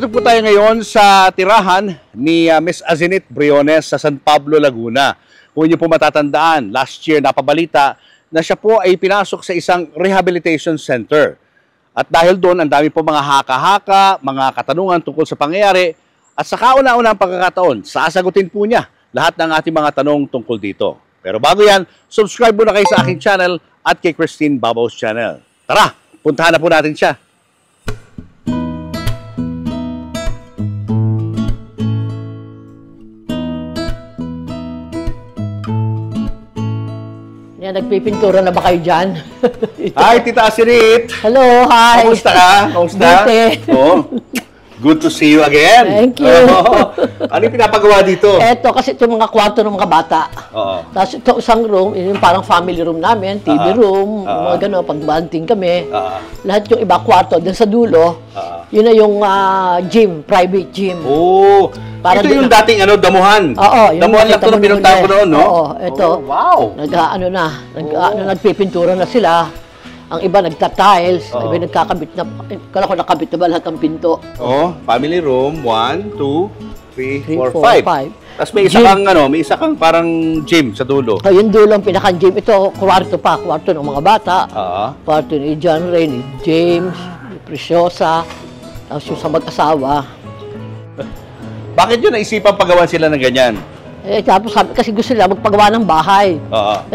Narito po tayo ngayon sa tirahan ni Miss Azenit Briones sa San Pablo, Laguna. Kung inyo po matatandaan, last year napabalita na siya po ay pinasok sa isang rehabilitation center. At dahil doon, ang dami po mga haka-haka, mga katanungan tungkol sa pangyayari. At sa kauna-unang pagkakataon, sasagutin po niya lahat ng ating mga tanong tungkol dito. Pero bago yan, subscribe muna kayo sa aking channel at kay Christine Babos Channel. Tara, puntahan na po natin siya. Yan, nagpipintura na ba kayo dyan? Hi, Tita Azenit! Hello, hi! Kamusta ka? Kamusta? Oh, good to see you again! Thank you! Ano yung pinapagawa dito? Eto, kasi ito mga kwarto ng mga bata. Oo. Tapos ito isang room, yung parang family room namin, TV room, mga gano'n, pag-banting kami. Lahat yung iba kwarto, dun sa dulo, yun na yung gym, private gym. Oh! Ito yung dating damuhan. Oo. Damuhan lang ito na pinuntahan ko noon, no? Oo, ito. Oh, wow! Nagpipintura na sila. Ang iba nagta-tiles, ang iba nagkakabit na, kala ko nakabit na ba lahat ng pinto. Oh, family room, 1, 2, 3, 4, 5. Tapos may isa kang parang gym sa dulo. Oh, yung dulo ang pinaka-gym. Ito, kwarto ng mga bata. Kwarto ni John Ray, ni James, ni Preciosa, tapos yung sa mag-asawa. Bakit yun naisipan pagawan sila ng ganyan? Tapos sabi, kasi gusto nila magpagawa ng bahay.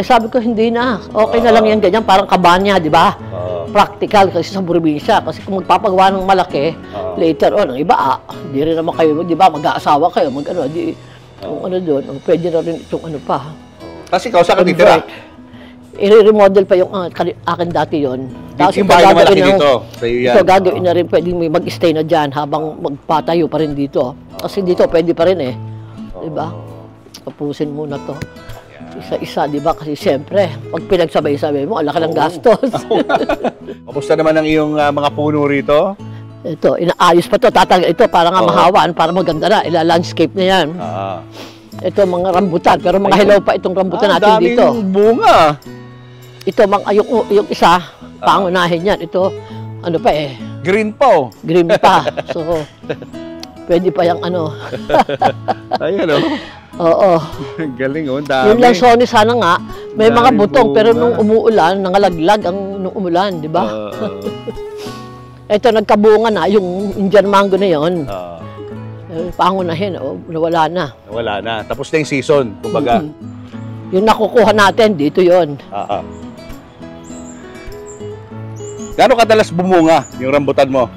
Sabi ko, hindi na. Okay na lang yan ganyan, parang kabanya, di ba? Practical kasi sa probinsya. Kasi kung magpapagawa ng malaki, later on, ang iba, hindi rin naman kayo, di ba, mag-aasawa kayo, kung doon, pwede na rin itong pa. Kasi ikaw saan ka titira? I-remodel pa yung akin dati yon. Tapos yung bahay na malaki dito, sa iyo yan. Ito gagawin na rin, pwedeng may mag-stay na dyan habang magpatayo pa rin dito. Kasi dito pwede pa rin di ba? Tapusin muna to. Isa-isa, di ba? Kasi siyempre, pag pinagsabay-sabay mo, alaki ng gastos. Kamusta naman ang iyong mga puno rito? Ito, inaayos pa to. Tatanggal ito para nga mahawaan, para maganda na. Ila-landscape na yan. Ito, mga rambutan. Pero mga hilaw pa itong rambutan natin dito. Daming bunga. Ito, yung isa, pangunahin yan. Ito, green pa green pa. So, pwede pa yung Ayan Oo. Galing dami. Yung lansoni sana nga, may mga butong, pero nung umuulan, nangalaglag nung umulan, di ba? Ito, nagkabunga na, yung Indian mango na yun. Pangunahin, nawala na. Nawala na. Tapos na yung season, kumbaga. Yung nakukuha natin, dito yun. Gaano kadalas bumunga yung rambutan mo?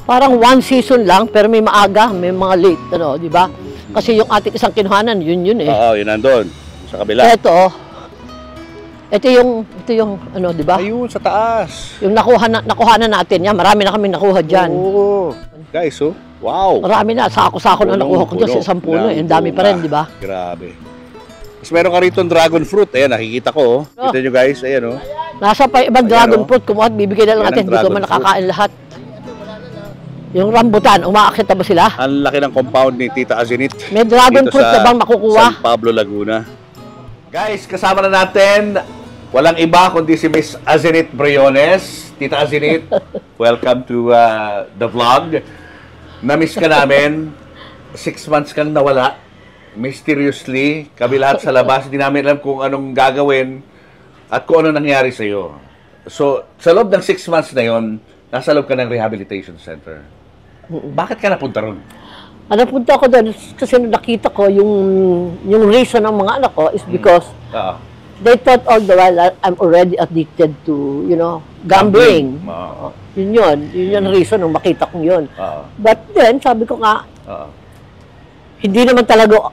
Parang one season lang, pero may maaga, may mga late, di ba? Kasi yung ating isang kinuhanan, yun yun Oo, yun nandun. Sa kabila. Ito yung di ba? Ayun, sa taas. Yung nakuhanan natin, yan, marami na kami nakuha dyan. Oo. Guys, wow. Marami na, sako-sako na nakuha ko dyan sa 10 puno. Ang dami pa rin, di ba? Grabe. Mas meron ka rito dragon fruit. Ayan, nakikita ko. Kita nyo guys, ayan Nasa pa ibang dragon fruit, kumuha at bibigay na lang natin. Hindi ko man nakakain lahat. Yung rambutan, umaakit na ba sila? Ang laki ng compound ni Tita Azenit. May dragon fruit na bang makukuha? San Pablo, Laguna. Guys, kasama na natin, walang iba kundi si Miss Azenit Briones. Tita Azenit, welcome to the vlog. Na-miss ka namin. 6 months kang nawala. Mysteriously. Kami lahat sa labas. Hindi namin alam kung anong gagawin at kung ano nangyari sa'yo. So, sa loob ng 6 months na yon, nasa loob ka ng rehabilitation center. Bakit ka napunta ron? Napunta ako doon kasi nakita ko yung reason ng mga anak ko is because they thought all the while I'm already addicted to, gambling. Yun yung reason nung makita ko yun. But then, sabi ko nga, hindi naman talaga,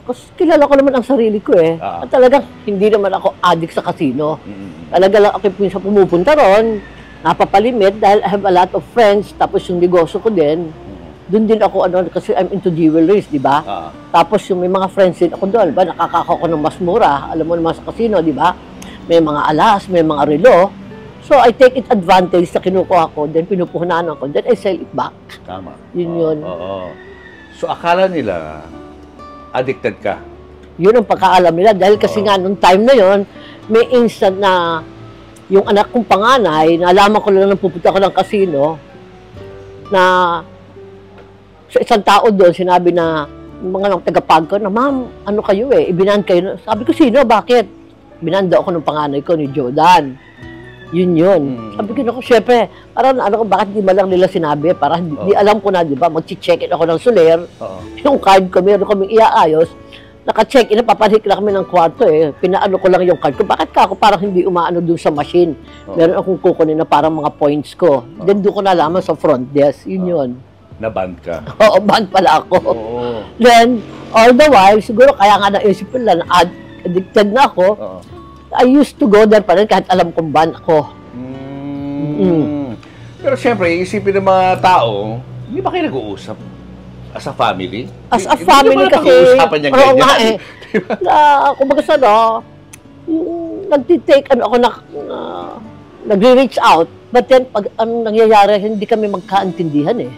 kasi kilala ko naman ang sarili ko At talagang hindi naman ako addict sa casino. Talaga lang ako pumupunta ron, napapalimit dahil I have a lot of friends, tapos yung negosyo ko din, doon din ako, kasi I'm into jewelries, di ba? Tapos yung may mga friends din ako doon, ba, nakakakaw ko ng mas mura, alam mo naman sa casino, di ba? May mga alas, may mga relo. So I take it advantage sa kinukuha ko, then pinupuhunan ko, then I sell it back. Tama. Yun. So akala nila, addicted ka? Yun ang pagkaalam nila, dahil kasi nga, nung time na yon, may instant na yung anak kong panganay, nalaman ko lang nang pupunta ko ng casino, na So, isang tao doon, sinabi na, mga nang tagapag ko, na, ma'am, ano kayo ibinan kayo. Sabi ko, sino? Bakit? Binanda ako ng panganay ko ni Jordan. Yun. Sabi ko, syempre, parang bakit di ba lang nila sinabi? Parang di alam ko na, di ba? Mag-check-in ako ng Soler. Yung card ko, meron kaming iaayos. Naka-check-in na, papanik lang kami ng kwarto Pinaano ko lang yung card ko. Bakit ka ako parang hindi umaano doon sa machine? Meron akong kukunin na parang mga points ko. Then doon ko nalaman sa front desk. Yun. Na-banned ka? Oo, banned pala ako. Then, all the while, siguro kaya nga naisip ko lang, addicted na ako. I used to go there pa rin kahit alam kong ban ako. Pero syempre, isipin ng mga tao, hindi ba kayo nag-uusap? As a family? As a family kasi, oo nga kumbaga sa yung nagtitake, ako nagre-reach out, but then, pag anong nangyayari, hindi kami magkaintindihan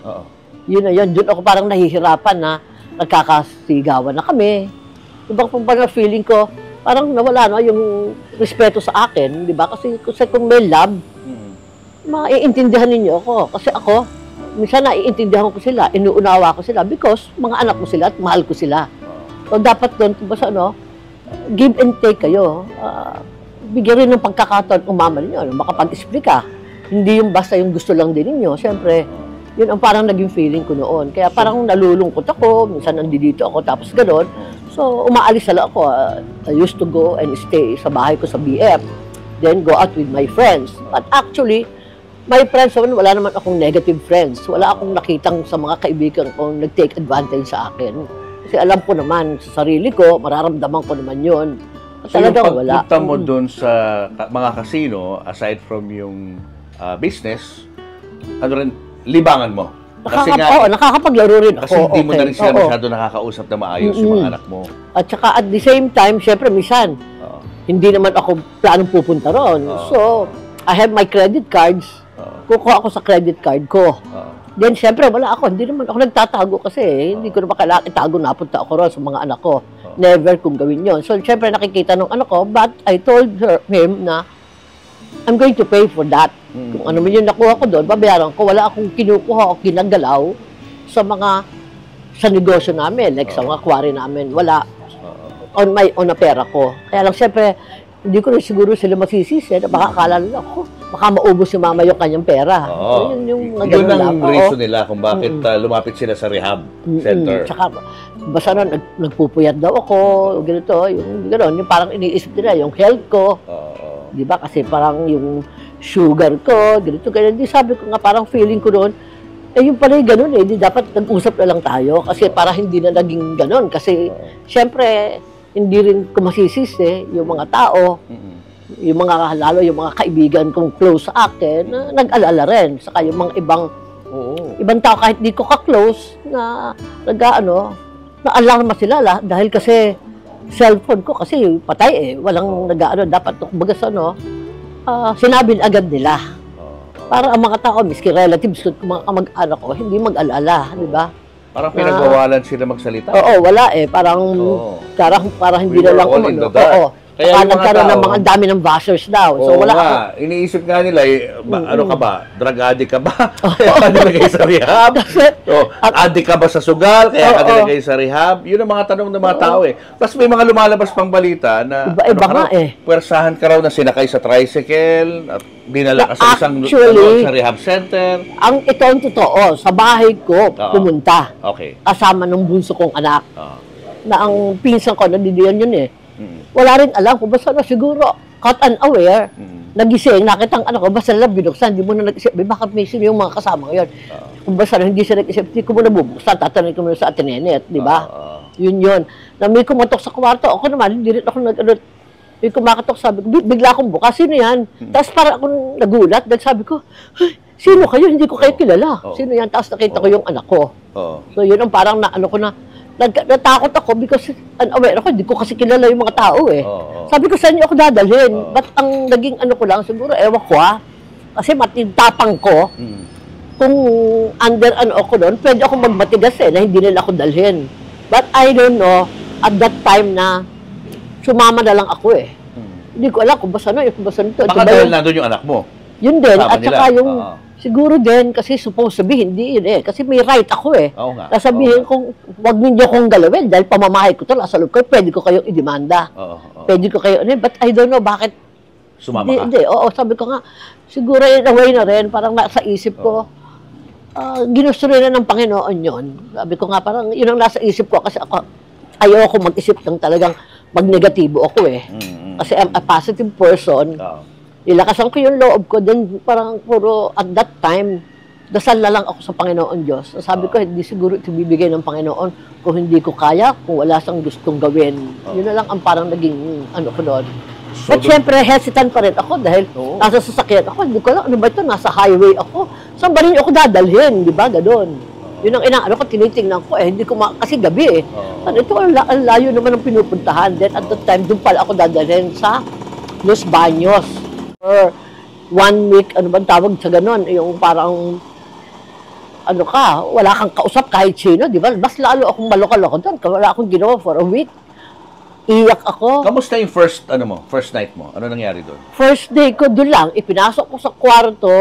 Yun na yun, doon ako parang nahihirapan na nagkakasigawan na kami. Diba kung parang feeling ko, parang nawala yung respeto sa akin, di ba? Kasi kung may love, maiintindihan ninyo ako. Kasi ako, minsan naiintindihan ko sila, inuunawa ko sila because mga anak ko sila at mahal ko sila. So dapat doon, basta give and take kayo. Bigyan rin ng pagkakataon umama ninyo, makapag-explica. Hindi yung basta yung gusto lang din ninyo. Siyempre, yun ang parang naging feeling ko noon. Kaya parang nalulungkot ako, minsan nandito ako, tapos gano'n. So umaalis na lang ako. I used to go and stay sa bahay ko sa BF. Then go out with my friends. But actually, my friends, wala naman akong negative friends. Wala akong nakitang sa mga kaibigan ko nag-take advantage sa akin. Kasi alam ko naman sa sarili ko, mararamdaman ko naman yun. So yung pagpunta mo doon sa mga casino, aside from yung business, ano rin, libangan mo? Nakakapaglaro rin ako. Kasi hindi mo na rin sila masyado nakakausap na maayos yung mga anak mo. At saka at the same time, syempre, minsan, hindi naman ako planong pupunta ron. So, I have my credit cards. Kukuha ako sa credit card ko. Then, syempre, wala ako. Hindi naman ako nagtatago kasi hindi ko naman kailangan itago na punta ako ron sa mga anak ko. Never kong gawin yon. So, syempre, nakikita ng anak ko, but I told him na I'm going to pay for that. Kung ano man yung nakuha ko doon, babayaran ko. Wala akong kinukuha o kinagalaw sa negosyo namin, like sa mga quarry namin. Wala. On na pera ko. Kaya lang, syempre, hindi ko rin siguro sila masisisi. Baka akala nila, baka maubos si mama yung kanyang pera. So, yun ang reason nila kung bakit lumapit sila sa rehab center. Tsaka, basta nagpupuyat daw ako, ganito, yung parang iniisip nila, yung health ko. Di ba? Kasi parang yung sugar ko, ganito. Di sabi ko nga, parang feeling ko doon, yung pala yung ganun di dapat nag-usap na lang tayo. Kasi para hindi na naging ganun. Kasi, syempre, hindi rin ko masisisi yung mga tao, yung mga, lalo yung mga kaibigan kong close sa akin, na nag-alala rin. Saka yung mga ibang tao, kahit di ko ka-close, na na-alarma sila dahil kasi cellphone ko kasi patay walang dapat kumbaga sa sinabi agad nila. Para ang mga tao, miski relatives ko, mga mag-anak ko, hindi mag-alala, di ba? Parang pinagbawalan sila magsalita. Oo, wala parang hindi na lang Kaya nagkaroon ng mga dami ng bashers daw. So wala ako. Iniisip nga nila, ano ka ba? Drug addict ka ba? Kaya ka nilagay sa rehab? Addict ka ba sa sugal? Kaya ka nilagay sa rehab? Yun ang mga tanong ng mga tao Tapos may mga lumalabas pang balita na puwersahan ka raw na sinakay sa tricycle at dinala ka sa isang sa rehab center. Ito ang totoo. Sa bahay ko pumunta. Kasama ng bunso kong anak. Na ang pinsan ko, nandiyan yun wala rin alam kung basta siguro caught unaware, nagising, nakita ang anak ko, basta lang binuksan, hindi mo na nag-isip, bakit may sino yung mga kasama ngayon? Kung basta hindi siya nag-isip, hindi ko muna bubuksan, tatanungin ko muna sa atenenet, di ba? Yun. Na may kumatok sa kwarto, ako naman, hindi rin ako may kumakatok, sabi ko, bigla akong bukas, sino yan? Tapos parang ako nagulat, dahil sabi ko, sino kayo? Hindi ko kayo kilala. Sino yan? Tapos nakita ko yung anak ko. So yun ang parang natakot ako because unaware ako, hindi ko kasi kilala yung mga tao Sabi ko, saan niyo ako dadalhin? But ang naging ko lang, siguro, ewan ko kasi matintapang ko, kung under ako doon, pwede ako magmatigas na hindi nila ako dalhin. But I don't know, at that time na, sumama na lang ako Hindi ko alam kung basta nito. Baka dahil nandun yung anak mo? Yun din, at saka yung, Siguro din, kasi supposed to be, hindi yun eh. Kasi may right ako eh. Oo nga. Sasabihin kong, wag ninyo kong galawin dahil pamamahay ko to, nasa loob ko, pwede ko kayong idemanda. Pwede ko kayo, but I don't know bakit. Sumama ka? Hindi, oo, sabi ko nga, siguro in a way na rin, parang nasa isip ko, ginusto rin na ng Panginoon yun. Sabi ko nga, parang yun ang nasa isip ko kasi ako, ayoko mag-isip ng talagang mag-negatibo ako eh. Kasi I'm a positive person. Nilakasan ko yung loob ko, then parang puro at that time, dasal na lang ako sa Panginoon Diyos. Sabi ko, hindi siguro ito bibigay ng Panginoon kung hindi ko kaya, kung wala siyang gustong gawin. Yun na lang ang parang naging ano ko doon. So, but syempre, hesitant pa rin ako dahil nasa sasakyan ako. Hindi ko alam, ano ba ito? Nasa highway ako. Saan ba rin ako dadalhin? Di ba? Ganon. Yun ang inaano ko, tinitingnan ko eh. Hindi ko kasi gabi eh. Ito, ang layo naman ang pinupuntahan. Then at that time, doon pala ako dadalhin sa Los Baños. For 1 week, ano bang tawag sa ganon? Yung parang, ano ka, wala kang kausap kahit sino, di ba? Mas lalo akong maloko-loko doon. Wala akong ginawa for a week. Iyak ako. Kamusta yung first night mo? Ano nangyari doon? First day ko doon lang, ipinasok ko sa kwarto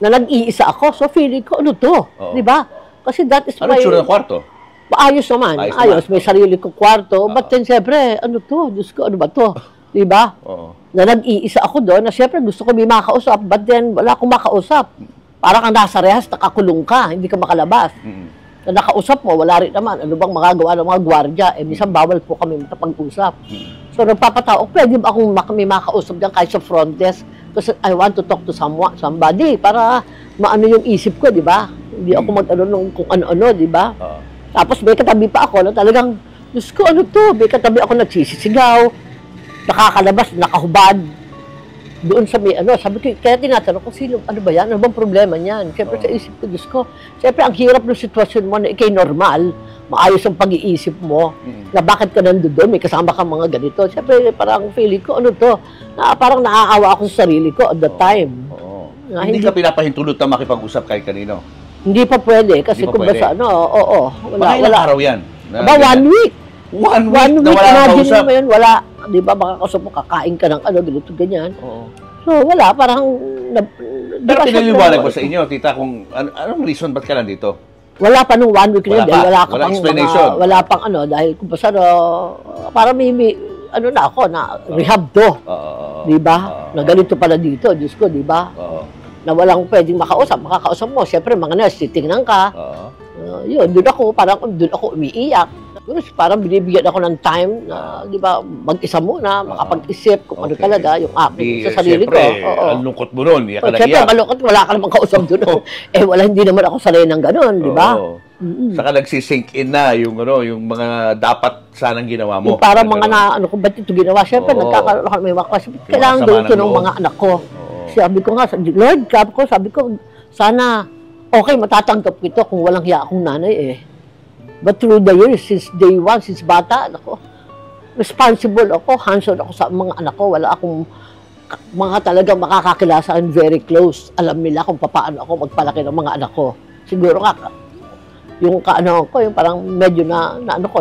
na nag-iisa ako. So feeling ko, ano to? Di ba? Kasi that is ano tsura ng kwarto? Ayos naman. Ayos. May sarili ko kwarto. But then, siyempre, ano to? Diyos ko, ano ba to? Di ba? Na nag-iisa ako doon, na siyempre gusto ko may makausap, but then wala akong makausap. Parang kang nasa rehas, nakakulong ka, hindi ka makalabas. Na nakausap mo, wala rin naman. Ano bang magagawa ng mga gwardya? Eh, minsan bawal po kami makapag-usap. So, nagpapatao, pwede ba akong may makausap dyan kahit sa front desk? Kasi I want to talk to somebody para maano yung isip ko, di ba? Hindi ako mag-ano kung ano-ano, di ba? Tapos may katabi pa ako na talagang, Diyos ko, ano to? May katabi ako nagsisisigaw, nakakalabas, nakahubad. Doon sa may ano, sabi ko, kaya tinatanong ko, sino, ano ba yan? Ano bang problema niyan? Siyempre sa isip ko, Diyos ko, siyempre ang hirap ng sitwasyon mo na ikay normal, maayos ang pag-iisip mo, na bakit ka nandun doon, may kasama kang mga ganito. Siyempre parang feeling ko, ano to, na parang naaawa ako sa sarili ko at the time. Na, hindi ka pinapahintulot na makipag-usap kahit kanino? Hindi pa pwede, kasi kung basta ano, wala araw yan? Aba, 1 week. 1 week na wala kang kausap? Mo yun, wala. Di ba, makakausap mo, kakain ka ng ano, ganito, ganyan. So, wala, parang... Pero pinaliwanag ko sa inyo, tita, kung anong reason ba't ka nandito? Wala pa nung 1 week na yun, dahil wala ka pang explanation. Wala pang ano, dahil kung basta, parang may ano na ako, na rehab to. Di ba? Na ganito pala dito, Diyos ko, di ba? Na walang pwedeng makakausap mo. Siyempre, mga nurse, titingnan ka. Yun, doon ako umiiyak. Parang binibigyan ako ng time na, di ba, mag-isa muna, makapag-isip kung ano talaga yung aking sa sarili ko. Ang lungkot mo nun, iyak ka na iyak. Siyempre, malungkot, wala ka namang kausap doon. Hindi naman ako sanay ng gano'n, di ba? Saka nagsisink in na yung mga dapat sanang ginawa mo. Yung parang mga ano kung ba't ito ginawa. Siyempre, nagkakaroon ako may mga question. Kailangan gawin ito ng mga anak ko. Sabi ko nga, Lord, sabi ko, sana, okay, matatanggap ko ito kung walang hiya akong nanay eh. But through the years, since day one, since bata, ako, responsible ako, hands-on ako sa mga anak ko. Wala akong mga talagang makakakilala sa akin very close. Alam nila kung paano ako magpalaki ng mga anak ko. Siguro nga, yung yung parang medyo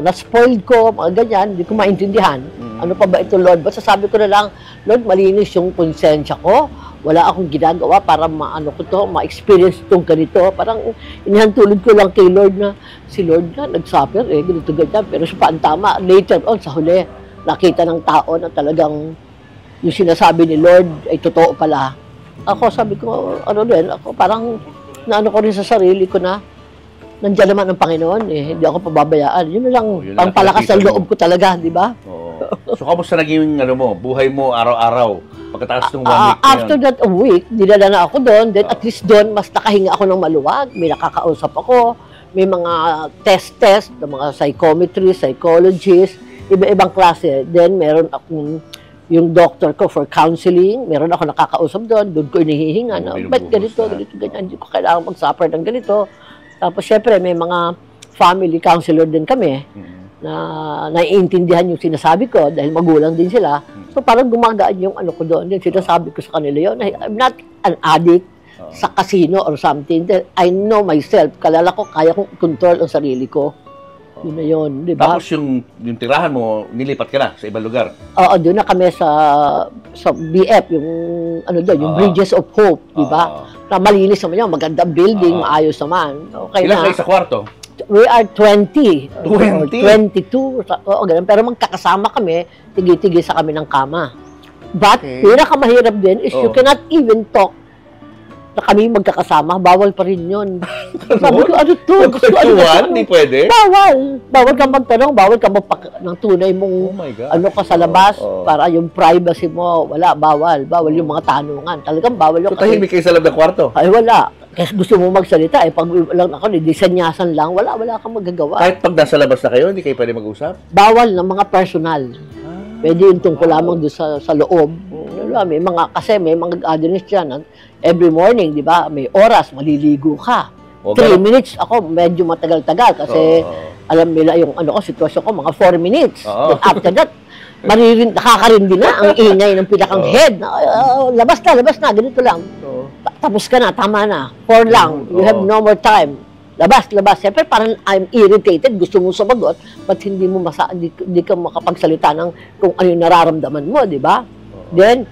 na-spoiled ko, mga ganyan, hindi ko maintindihan. Ano pa ba ito, Lord? Basta sabi ko na lang, Lord, malinis yung konsensya ko. Wala akong ginagawa para ma-experience itong ganito. Parang inihantulid ko lang kay Lord na, si Lord nga, nag-suffer ganito, ganyan. Pero siya pa ang tama. Later on, sa huli, nakita ng tao na talagang yung sinasabi ni Lord ay totoo pala. Ako, sabi ko, parang naano ko rin sa sarili ko na, nandiyan naman ang Panginoon hindi ako pababayaan. Yun lang, pangpalakas ng loob ko talaga, di ba? So, kamusta naging buhay mo araw-araw? Pagkatapos ng 1 week after that week, dinala na ako doon. Then at least doon, mas nakahinga ako ng maluwag. May nakakausap ako. May mga test ng mga psychometry, psychologist, iba-ibang klase. Then meron akong yung doctor ko for counseling. Meron ako nakakausap doon. Doon ko inihihinga. Ba't ganito, ganyan. Hindi ko kailangan mag-suffer ng ganito. Tapos syempre, may mga family counselor din kami na naiintindihan yung sinasabi ko dahil magulang din sila. So parang gumagaan yung ano ko doon. Yung sinasabi ko sa kanila yun, I'm not an addict sa casino or something. I know myself. Kalala ko, kaya kong control ang sarili ko. Yun na yun, di ba? Tapos yung tirahan mo, nilipat ka na sa ibang lugar? Oo, doon na kami sa sa BF, yung ano doon, yung Bridges of Hope, di ba? Na malinis naman yan, magandang building, maayos naman. Okay ilan na. kayo sa kwarto? We are 20. 20? 22. Oo, ganun. Pero magkakasama kami, tigi-tigi sa kami ng kama. But, pinakamahirap din is you cannot even talk na kami magkakasama, bawal pa rin yun. Sabi ko, ano to? Hindi pwede? Bawal. Bawal ka magtanong, bawal ka ng tunay mong ano ka sa labas, para yung privacy mo, wala, bawal. Bawal yung mga tanungan. Talagang bawal yung... So, tahimik kayo sa loob ng kwarto? Ay, wala. Kasi gusto mo magsalita, pag lang ako, disenyasan lang, wala kang magagawa. Kahit pag nasa labas na kayo, hindi kayo pwede mag-usap? Bawal ng mga personal. Pwede yung tungkol lamang doon sa loob. May mga gatherings dyan. Every morning, di ba, may oras, maliligo ka. 3 minutes, ako medyo matagal-tagal kasi alam nila yung sitwasyon ko, mga 4 minutes. Then after that, nakakarindi na ang ingay ng pinakang head. Labas na, ganito lang. Tapos ka na, tama na. 4 lang, you have no more time. Labas. Siyempre, parang I'm irritated, gusto mo sumagot, but hindi ka makapagsalita ng kung ano yung nararamdaman mo, di ba? Then,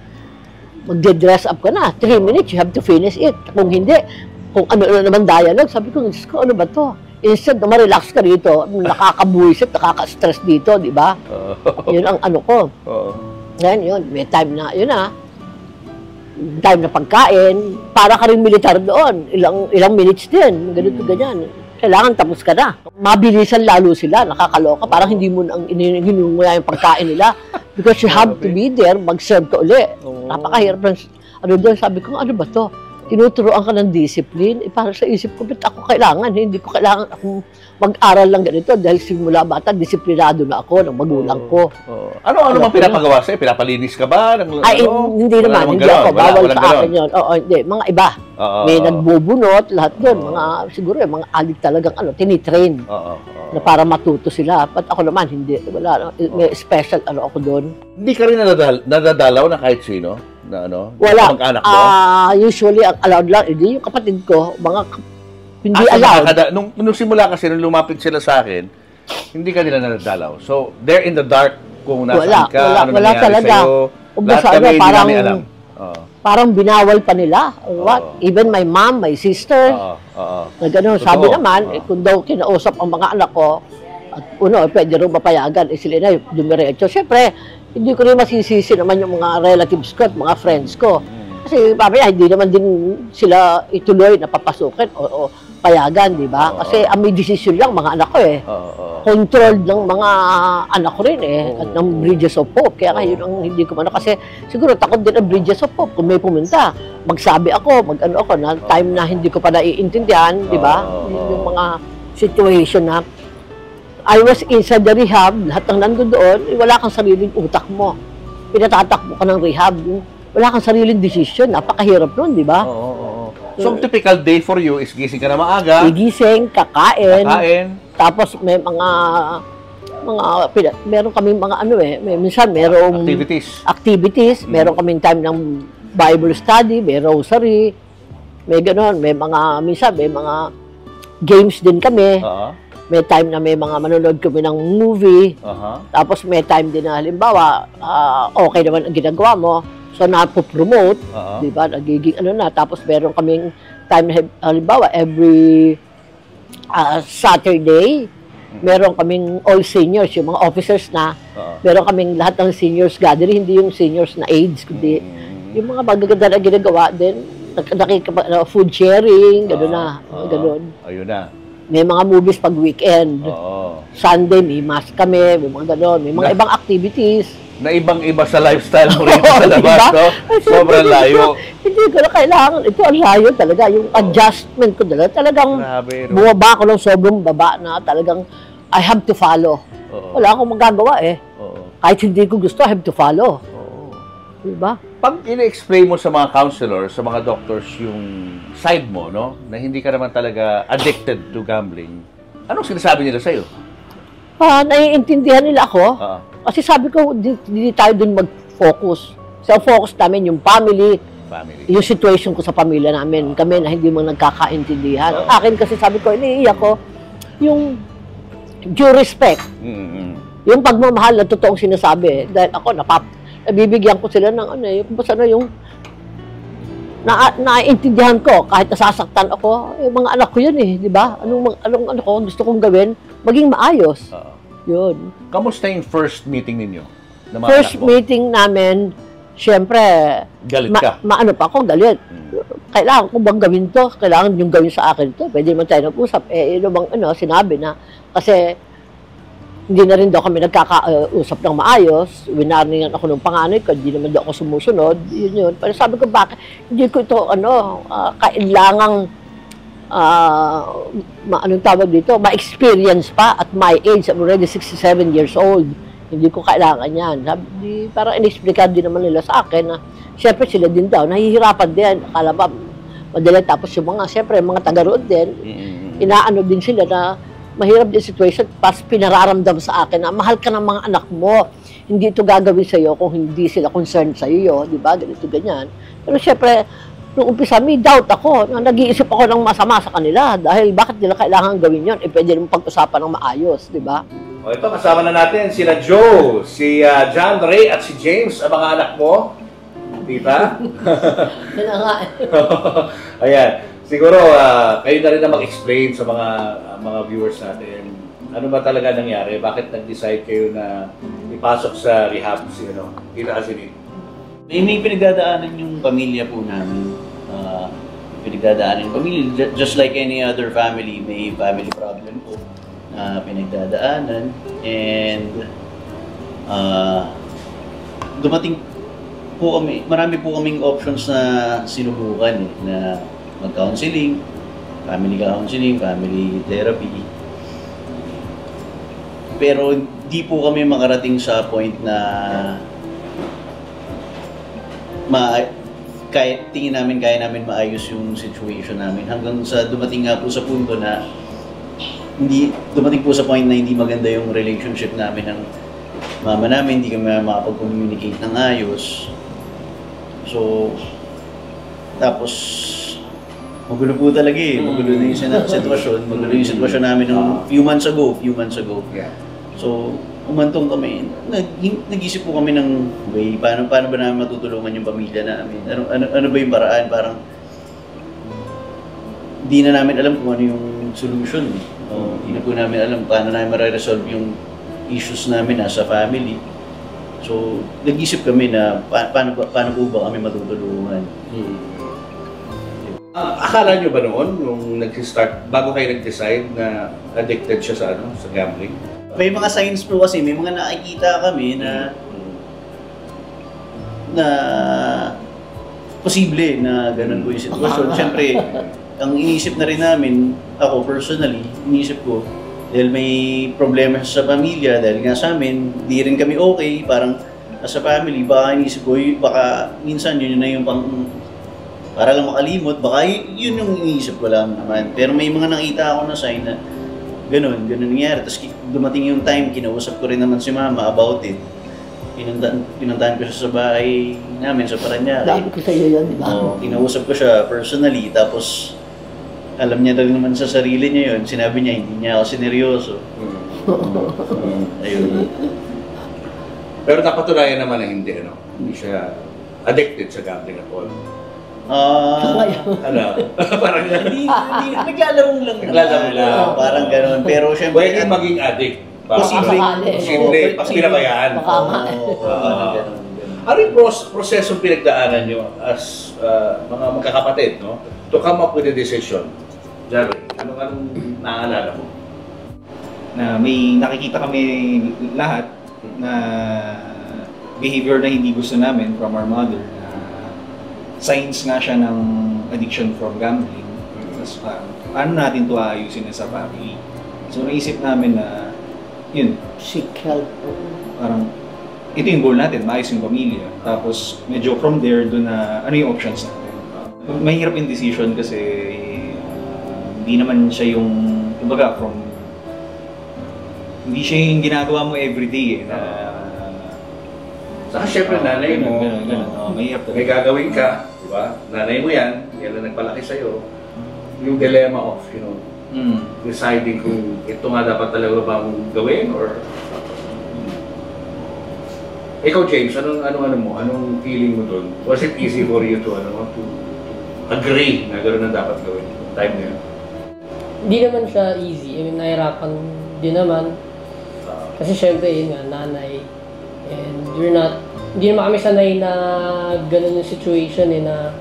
magde-dress up ka na. 3 minutes, you have to finish it. Kung hindi, kung ano naman dialogue, sabi ko, ano ba to? Instead na ma-relax ka dito, nakakabuisit, nakaka-stress dito, di ba? Yun ang ano ko. Yan, yun. May time na, yun time na pagkain, para ka rin militar doon. Ilang minutes din, ganito, ganyan. Kailangan tapos ka na. Mabilisan lalo sila, nakakaloka. Parang hindi mo nang hinunguya yung pagkain nila. Because you have to be there, mag-serve ka uli. Napakahirap ng, doon, sabi ko, ano ba to? Tinuturoan ka ng discipline. Para sa isip ko, ba't ako kailangan? Hindi ko kailangan akong mag-aral lang ganito. Dahil simula bata, disiplinado na ako ng magulang ko. Ano bang pinapagawa sa'yo? Pinapalinis ka ba? Hindi naman. Hindi ako. Bawal sa akin yun. Hindi. Mga iba. May nagbubunot, lahat yun. Siguro yung mga adik talagang tinitrain. Na para matuto sila. At ako naman, hindi. Wala. May special ako doon. Hindi ka rin nadadalaw na kahit sino? Na wala. Mag-anak mo? Usually, ang allowed lang. Hindi yung kapatid ko, hindi allowed. Nung simula kasi, nung lumapit sila sa akin, hindi ka nila nadadalaw. So, they're in the dark kung nasaan ka, wala talaga. Sa'yo. Lahat kami hindi namin alam. Parang binawal pa nila. Even my mom, my sister, na gano'n. Sabi naman, kung daw kinausap ang mga anak ko, at pwede rin mapayagan, sila na dumiretso. Siyempre, hindi ko rin masisisi naman yung mga relatives ko at mga friends ko. Kasi mamaya, hindi naman din sila ituloy na papasukin o payagan, di ba? Kasi may desisyon lang mga anak ko Controlled ng mga anak ko rin at ng Bridges of Hope. Kaya yun ang hindi ko kasi siguro takot din ang Bridges of Hope kung may pumunta. Magsabi ako, na time na hindi ko pa naiintindihan, di ba? Yung mga situation na I was inside the rehab, lahat ng nandun doon, wala kang sariling utak mo. Pinatatakbo ka ng rehab, wala kang sariling desisyon, napakahirap nun, di ba? So, typical day for you is gising ka na maaga. Gising, kakain. Tapos may meron kaming mga minsan merong activities, meron kaming time ng Bible study, may rosary, may gano'n, minsan may mga games din kami. May time na may mga manonood kami ng movie. Tapos may time din na halimbawa, okay naman ang ginagawa mo. So napopromote, di ba? Nagiging tapos meron kaming time na halimbawa every Saturday, meron kaming all seniors, yung mga officers na, meron kaming lahat ng seniors gathering, hindi yung seniors na AIDS, kundi yung mga magaganda na ginagawa din, food sharing, gano'n na, gano'n. Ayun na. May mga movies pag weekend. Sunday, may mass kami, may mga gano'n. May mga ibang activities. Na ibang-iba sa lifestyle mo rin sa labas, no? Sobrang layo. Hindi ko na kailangan. Ito ang layo talaga. Yung adjustment ko talagang bumaba ko ng sobrang baba na talagang I have to follow. Wala akong magagawa Kahit hindi ko gusto, I have to follow. Diba? Pag ina-explain mo sa mga counselors, sa mga doctors yung side mo, no? Na hindi ka naman talaga addicted to gambling, anong sinasabi nila sa'yo? Naiintindihan nila ako. Kasi sabi ko, hindi tayo dun mag-focus. So, focus namin yung family, yung situation ko sa pamilya namin, kami na hindi mo nagkakaintindihan. Ang akin kasi sabi ko, iniiyak ko, yung due respect. Yung pagmamahal na totoong sinasabi. Dahil ako, bibigyan ko sila ng ano, yung basta na yung naiintindihan ko kahit nasasaktan ako, mga anak ko yun di ba? Anong ano ko gusto kong gawin, maging maayos. Yun. Kamusta yung first meeting ninyo? First meeting namin, syempre, galit ka? Maano pa ako, galit. Kailangan ko bang gawin to? Kailangan yung gawin sa akin to. Pwede naman tayo nag-usap. Yun bang sinabi na, kasi hindi na rin daw kami nagkakausap ng maayos. Winarningan ako ng panganay ko, hindi naman daw ako sumusunod. Yun. Pero sabi ko, bakit? Hindi ko ito, kailangang, anong tawag dito, ma-experience pa at my age. I'm already 67 years old. Hindi ko kailangan yan. Sabi, parang in-explican din naman nila sa akin na, siyempre sila din daw, nahihirapan din. Akala ba, madali. Tapos yung mga, siyempre, mga taga-roon din, inaano din sila na, mahirap din situation, pas pinararamdam sa akin na mahal ka ng mga anak mo. Hindi ito gagawin sa'yo kung hindi sila concerned sa'yo, di ba? Ganito, ganyan. Pero syempre, nung umpisa, may doubt ako. Nag-iisip ako ng masama sa kanila dahil bakit nila kailangan gawin yun? Pwede naman pag-usapan ng maayos, di ba? O ito, kasama na natin sila Joe, si John Ray at si James, ang mga anak mo. Di ba? Yan nga. Ayan. Siguro, kayo na rin na mag-explain sa mga viewers natin. Ano ba talaga nangyari? Bakit nag-decide kayo na ipasok sa rehab si Tita Azenit? May pinagdadaanan yung pamilya po namin. Pinagdadaanan yung pamilya. Just like any other family, may family problem po na pinagdadaanan. And dumating po kami, marami po kaming options na sinubukan na mag-counseling, family therapy. Pero di po kami makarating sa point na tingin namin kaya namin maayos yung situation namin. Hanggang sa dumating nga po sa punto na dumating po sa point na hindi maganda yung relationship namin ng mama namin, hindi kami makapag-communicate ng ayos. So, tapos magulo po talaga magulo na yung sitwasyon. Magulo yung sitwasyon namin ng few months ago. Yeah. So, umantong kami. Nag-isip po kami ng way, paano ba namin matutulungan yung pamilya namin? Ano ba yung paraan? Parang di na namin alam kung ano yung solution. Di na po namin alam paano namin ma-resolve yung issues namin sa family. So, nag-isip kami na paano po ba kami matutulungan? Akala nyo ba noon, nung nag-start, bago kayo nag-decide na addicted siya sa gambling? May mga signs po kasi, may mga nakikita kami na posible na ganun po yung sitwasyon. Siyempre, ang inisip na rin namin, ako personally, inisip ko, dahil may problema sa pamilya, dahil nga sa amin, di rin kami okay, parang sa family, baka inisip ko, baka minsan yun na yung para lang makalimot, baka yun yung iniisip ko lang naman. Pero may mga nakita ako na sign na ganun nangyari. Tapos dumating yung time, kinausap ko rin naman si mama about it. Pinuntahan ko siya sa bahay namin, sa Parañaque. Dami ko sa'yo yun, di ba? Oo, kinausap ko siya personally, tapos alam niya rin naman sa sarili niya yun. Sinabi niya, hindi niya ako sineryoso. Ayun. Pero napatunayan naman na hindi siya addicted sa gambling at all. Parang hindi, naglalaro lang. Parang gano'n. Pero syempre, pwede maging addict. Posible. Pinabayaan. Ano yung prosesong pinagdaanan nyo as mga magkakapatid, to come up with a decision? Jerry, anong naaalala mo? Na may nakikita kami lahat na behavior na hindi gusto namin from our mother. Signs nga siya ng addiction from gambling. Tapos paano natin ito aayusin sa family? So naisip namin na yun, seek help. Parang ito yung goal natin, maayos yung pamilya. Tapos medyo from there, doon na ano yung options natin. Mahirap yung decision kasi hindi naman siya yung, kumbaga, hindi siya yung ginagawa mo everyday Saka syempre nanay mo, may gagawin ka, di ba? Nanay mo yan na nagpalaki sa'yo. Yung dilemma of, deciding kung ito nga dapat talaga ba mong gawin or... Ikaw, James, anong feeling mo doon? Was it easy for you to agree na gano'n na dapat gawin time na yun? Hindi naman siya easy. I mean, nahirapan din naman. Kasi syempre, yun nga, nanay. And hindi naman kami sanay na gano'n yung situation na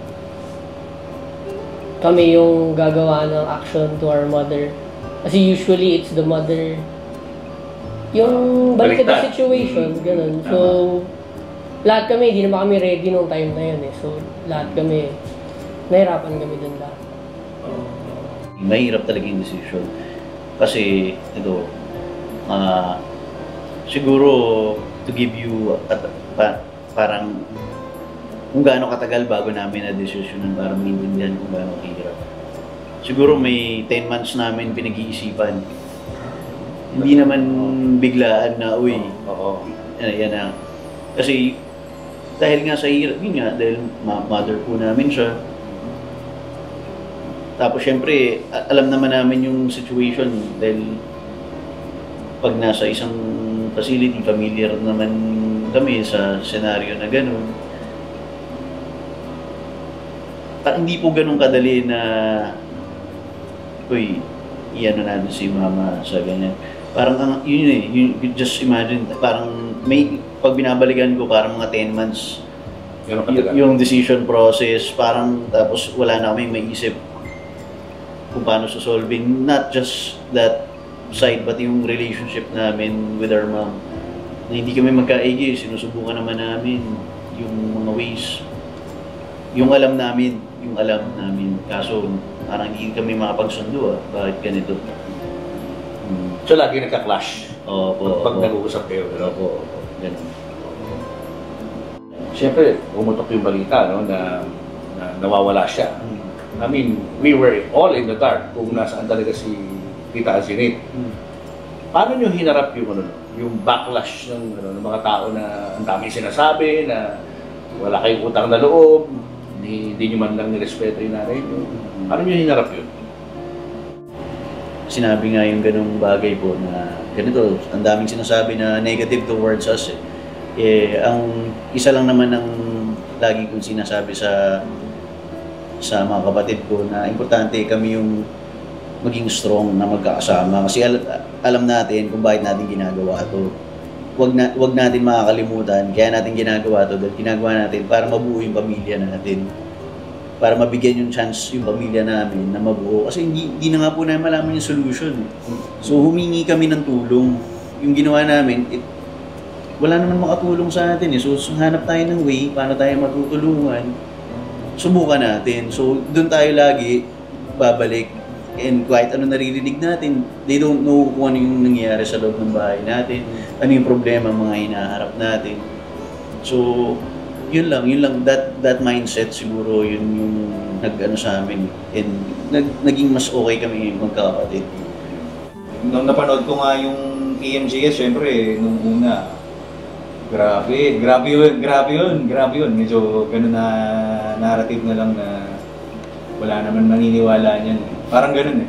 kami yung gagawa ng action to our mother. Kasi usually, it's the mother yung balik na situation, gano'n. So, lahat kami, hindi naman kami ready nung time na yun So, lahat kami, nahirapan kami dun lahat. Mahirap talaga yung decision. Kasi, ito, siguro, to give you, parang, kung gaano katagal bago namin na-decisionan para maintindihan kung gaano kahirap. Siguro may 10 months namin pinag-iisipan. Hindi naman biglaan na, uy, yan na. Kasi, dahil nga sa hirap, yun nga, dahil mother po namin siya. Tapos, syempre, alam naman namin yung situation dahil pag nasa isang facility, familiar naman kami sa senaryo na gano'n. Hindi po ganun kadali na, uy, iyan na natin si mama sa ganyan. Parang, you just imagine, parang may, pag binabalikan ko, parang mga 10 months, yung decision process, parang tapos wala na kami maisip kung paano solving, not just that side, but yung relationship namin with our mom. Na hindi kami magkaigi, sinusubukan naman namin yung mga ways, yung alam namin, kaso parang hindi kami makapagsundo bakit ganito. So, lagi nagka-clash? Pag nag-uusap kayo, Opo. Ganun. Siyempre, umutok yung balita, na nawawala siya. I mean, we were all in the dark kung nasaan talaga si Tita Azinit. Paano nyo hinarap yung backlash ng mga tao na ang daming sinasabi, na wala kayong utang na loob, hindi nyo man lang nirespeto yung nanay nyo? Paano nyo hinarap yun? Sinabi nga yung ganung bagay po na ganito, ang daming sinasabi na negative towards us ang isa lang naman ang lagi kong sinasabi sa mga kapatid ko na importante kami yung maging strong na magkakasama kasi alam natin kung bakit natin ginagawa ito. Wag natin makakalimutan kaya natin ginagawa ito dahil ginagawa natin para mabuo yung pamilya natin. Para mabigyan yung chance yung pamilya namin na mabuo. Kasi hindi na nga po namin malaman yung solution. So humingi kami ng tulong. Yung ginawa namin, wala naman makatulong sa atin So hanap tayo ng way, paano tayo matutulungan. Subukan natin. So doon tayo lagi babalik. And kahit ano naririnig natin, they don't know kung ano yung nangyayari sa loob ng bahay natin. Ano yung problema mga hinaharap natin. So yun lang that mindset siguro yun yung nag-ano sa amin and naging mas okay kami magkakapatid. Nung napanood ko nga yung PMJS, syempre nung una grabe yun. Medyo ganun na narrative na lang na wala naman maniniwala niyan. Parang ganun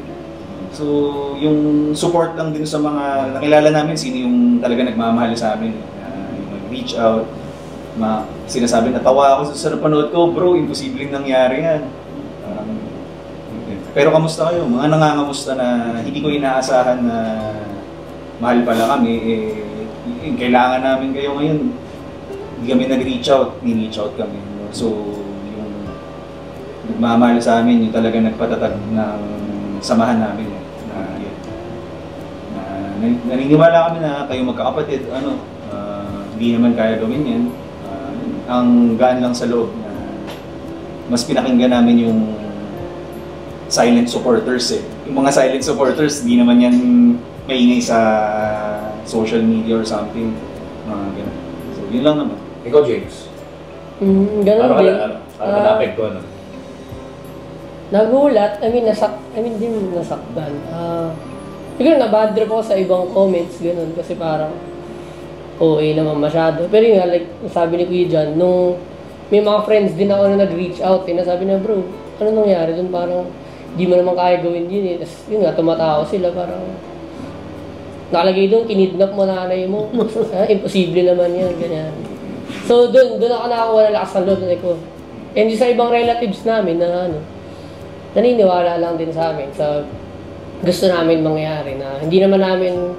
So, yung support lang din sa mga nakilala namin, sino yung talaga nagmamahal sa amin. Yung mag-reach out, sinasabi na tawa ako sa napanood ko, bro, imposibleng nangyari yan. Pero kamusta kayo? Mga nangangamusta na hindi ko inaasahan na mahal pala kami, kailangan namin kayo ngayon. Hindi kami nag-reach out, ni-reach out kami. So, yung nagmamahal sa amin, yung talaga nagpatatag ng samahan namin. Naniniwala kami na kayo magkakapatid, hindi naman kaya gawin yan. Ang gaan lang sa loob na mas pinakinggan namin yung silent supporters Yung mga silent supporters, di naman yan maingay sa social media or something. Ganun. So, yun lang naman. Ikaw, James? Ganun din. Ano na-apekto? Nagulat. Hindi nasaktan. Siguro na-bad trip ako sa ibang comments, ganun. Kasi parang OA naman masyado. Pero yun nga, like sabi ni Kuya John, nung may mga friends din ako na nag-reach out, nasabi na, bro, ano nangyari dun? Parang di mo naman kaya gawin yun Tapos yun nga, tumatawa sila, parang nakalagay doon, kinidnap mo nanay mo. Imposible naman yan, ganyan. So, doon ako nakakuha ng lakas ng loob ko. And yung sa ibang relatives namin na naniniwala lang din sa amin sa gusto namin mangyari na hindi naman namin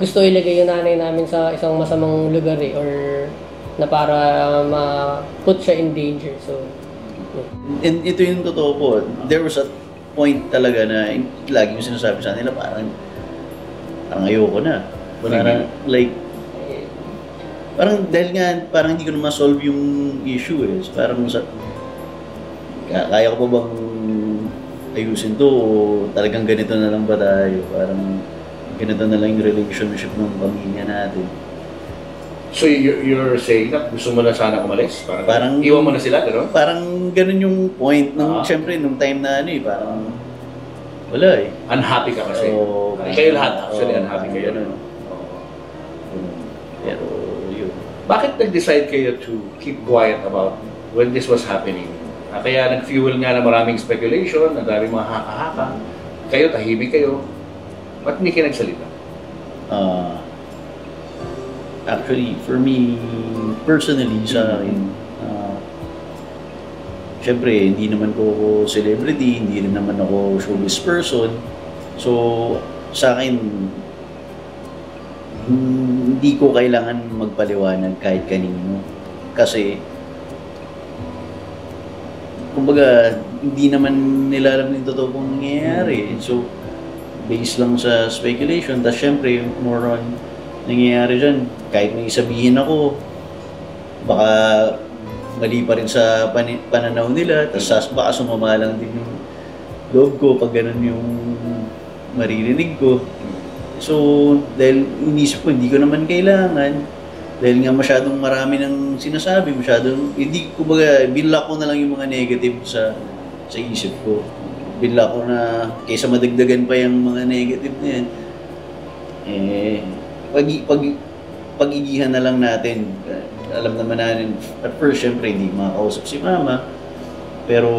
gusto ilagay yung nanay namin sa isang masamang lugar or na para ma-put siya in danger. So, and ito yung totoo po. There was a point talaga na lagi yung sinasabi sa nila parang ayoko na. Parang like dahil nga parang hindi ko na ma-solve yung issue eh. So, parang kaya ko pa bang ayusin to o talagang ganito na lang ba tayo? Parang ganito na lang yung relationship ng pamilya natin. So you're saying na gusto mo na sana umalis? Parang iwan mo na sila, gano'n? Parang gano'n yung point. Siyempre, nung time na parang wala eh. Unhappy ka kasi. Kayo lahat actually unhappy kayo. Pero yun. Bakit nag-decide kayo to keep quiet about when this was happening? Kaya nag-fuel nga na maraming speculation, na daming mga haka-haka. Kayo, tahimik kayo. Ba't hindi kayo nagsalita? Actually, for me, personally, sa akin, syempre, hindi naman ko celebrity, hindi rin naman ako showbiz person. So, sa akin, hindi ko kailangan magpaliwanag kahit kanino. Kasi, kumbaga, hindi naman nila alam yung totoo pong nangyayari. So, based lang sa speculation, tapos syempre, more on nangyayari dyan. Kahit may sabihin ako, baka mali pa rin sa pananaw nila, tapos baka sumama lang din yung loob ko pag ganun yung maririnig ko. So, dahil inisip ko, hindi ko naman kailangan, dahil nga masyadong marami ng sinasabi, hindi ko baga, binlock ko na lang yung mga negative sa isip ko. Binlock ko na, kaysa madagdagan pa yung mga negative na yan, pag-igihan na lang natin. Alam naman natin, at first, syempre, hindi makakausap si mama. Pero,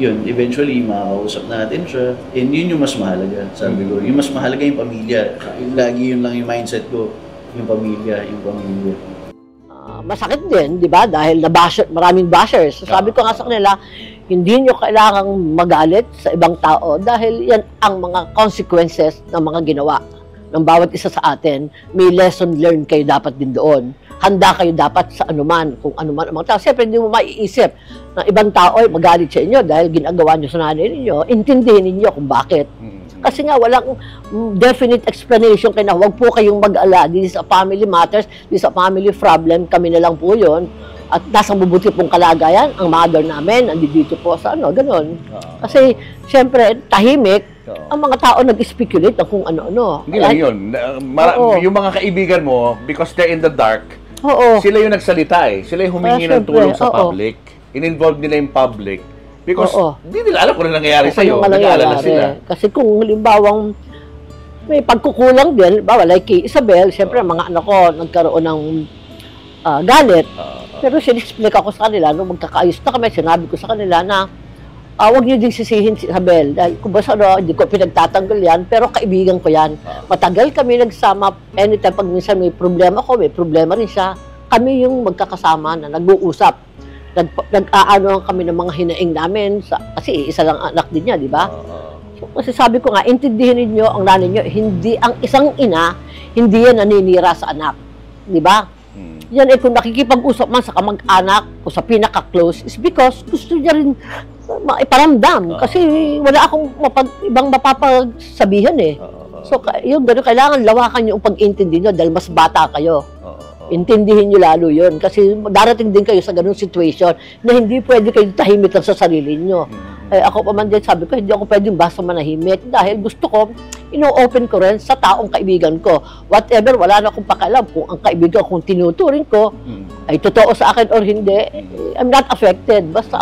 yun, eventually, makakausap natin siya. And yun yung mas mahalaga, sabi ko. Yung mas mahalaga yung pamilya. Lagi yun lang yung mindset ko. Yung pamilya. Masakit din, di ba? Dahil maraming bashers. So, sabi ko nga sa kanila, hindi nyo kailangang magalit sa ibang tao dahil yan ang mga consequences ng mga ginawa ng bawat isa sa atin. May lesson learned kayo dapat din doon. Handa kayo dapat sa anuman, kung anuman ang mga tao. Siyempre, hindi mo maiisip na ibang tao ay magalit sa inyo dahil ginagawa nyo sa nanay ninyo. Intindihin ninyo kung bakit. Kasi nga, walang definite explanation kaya na huwag po kayong mag-ala. This is a family matters, this is a family problem. Kami na lang po yun. At nasa mabuti pong kalagayan, ang mother namin, nandito po sa ganun. Kasi, siyempre, tahimik, ang mga tao nag-speculate ng kung ano-ano. Hindi lang yun. Yung mga kaibigan mo, because they're in the dark, sila yung nagsalita eh. Sila yung humingi ng tulong sa public. In-involve nila yung public. Because hindi nila alam kung ano nangyayari sa'yo. Nag-aalala sila. Kasi kung halimbawang may pagkukulang din, like kay Isabel, siyempre mga anak ko nagkaroon ng galit. Pero sinexplain ako sa kanila, nung magkakaayos na kami, sinabi ko sa kanila na huwag niyo din sisihin si Isabel. Dahil kung basta hindi ko pinagtatanggol yan, pero kaibigan ko yan. Matagal kami nagsama, anytime pag minsan may problema ko, may problema rin siya. Kami yung magkakasama na nag-uusap. Nag-aano kami ng mga hinaing namin, kasi isa lang anak din niya, di ba? Kasi sabi ko nga, intindihin niyo ang nanay niyo, hindi ang isang ina, hindi yan naninira sa anak. Di ba? Yan kung nakikipag-usap man sa kamag-anak o sa pinaka-close is because gusto niya rin maiparamdam. Kasi wala akong ibang mapapagsabihan eh. So, yung gano'n, kailangan lawakan yung pag-intindi nyo dahil mas bata kayo. Intindihin nyo lalo yun. Kasi darating din kayo sa ganung situation na hindi pwede kayo tahimik lang sa sarili nyo. Ako pa man din, sabi ko, hindi ako pwedeng basta manahimik dahil gusto ko, ino-open ko rin sa taong kaibigan ko. Whatever, wala na akong pakialam kung ang kaibigan kung tinuturing ko ay totoo sa akin or hindi. I'm not affected. Basta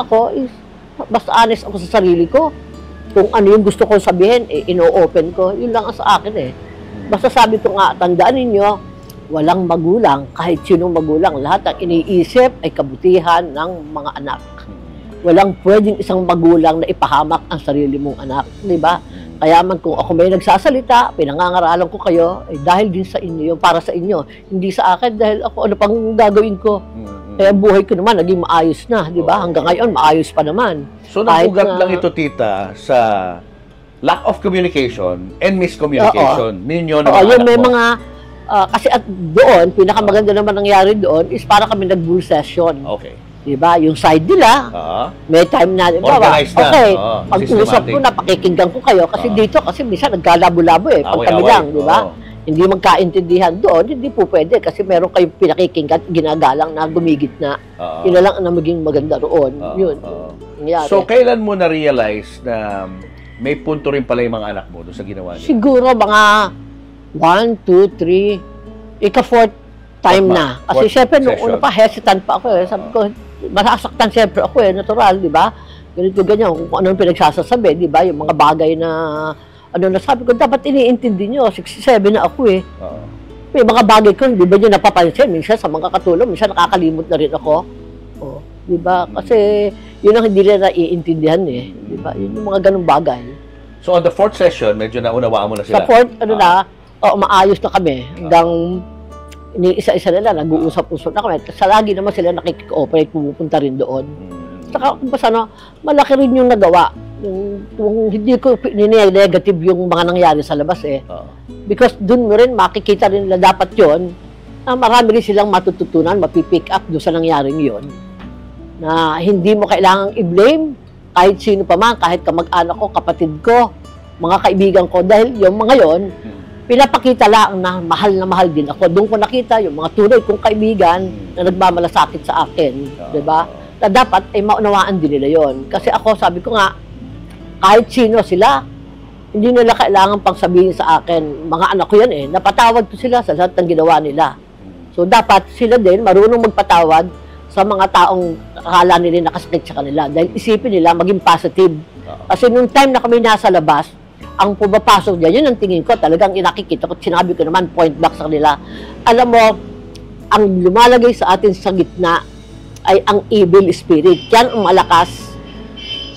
honest ako sa sarili ko. Kung ano yung gusto kong sabihin, ino-open ko. Yun lang sa akin eh. Basta sabi ko nga, tandaan ninyo, walang magulang, kahit sinong magulang, lahat ang iniisip ay kabutihan ng mga anak. Walang pwedeng isang magulang na ipahamak ang sarili mong anak, di ba? Kaya man kung ako may nagsasalita, pinangangaralan ko kayo, dahil din sa inyo, yung para sa inyo. Hindi sa akin dahil ako ano pang gagawin ko. Kaya buhay ko naman naging maayos na, di ba? Hanggang ngayon, maayos pa naman. So, napugat lang ito, tita, sa lack of communication and miscommunication ninyo ng mga anak may mo. mga, kasi at doon, pinakamaganda naman nangyari doon is para kami nag-bull session. Okay. Diba? Yung side nila, may time na, organized na. Okay, pag-usap ko na, pakikinggan ko kayo. Kasi dito, kasi minsan nagkalabo-labo pag kami lang, diba? Hindi magkaintindihan doon, hindi po pwede. Kasi meron kayong pinakikinggan, ginagalang na gumigit na. Yun na lang ang maging maganda roon. Yun. So, kailan mo na-realize na may punto rin pala yung mga anak mo doon sa ginawa niya? Siguro mga 1, 2, 3, ika-4th time na. Kasi syempre, nung una pa, hesitant pa ako Sabi ko, masasaktan syempre ako natural, di ba? Ganito ganyan, kung anong pinagsasasabi, di ba? Yung mga bagay na, nasabi ko, dapat iniintindi nyo, 67 na ako May mga bagay ko, di ba nyo napapansin? Minsan sa mga katulong, minsan nakakalimot na rin ako. Di ba? Kasi, yun ang hindi nila naiintindihan di ba? Yun yung mga ganung bagay. So, on the 4th session, medyo naunawaan mo na sila? Sa 4th, maayos na kami. Hanggang, isa-isa nila, nag-uusap-usap na kami. Sa lagi naman sila nakikooperate, pumupunta rin doon. Saka kung malaki rin yung nagawa. Yung hindi ko negative yung mga nangyari sa labas Because doon mo rin makikita rin na dapat yon na marami rin silang matututunan, mapipick up doon sa nangyaring yon. Na hindi mo kailangang i-blame kahit sino pa man, kahit kamag-anak ko, kapatid ko, mga kaibigan ko. Dahil yung mga yon, pinapakita lang na mahal din ako. Doon ko nakita yung mga tunay kong kaibigan na nagmamalasakit sa akin. Diba? Na dapat ay maunawaan din nila yon. Kasi ako, sabi ko nga, kahit sino sila, hindi nila kailangan pang sabihin sa akin, mga anak ko yan napatawad ko sila sa lahat ng ginawa nila. So dapat sila din marunong magpatawad sa mga taong akala nila nakasakit sa kanila. Dahil isipin nila maging positive. Kasi nung time na kami nasa labas, ang pumapasok niya, yun ang tingin ko, talagang inakikita ko, sinabi ko naman, point back sa kanila. Alam mo, ang lumalagay sa atin sa gitna ay ang evil spirit. Yan ang malakas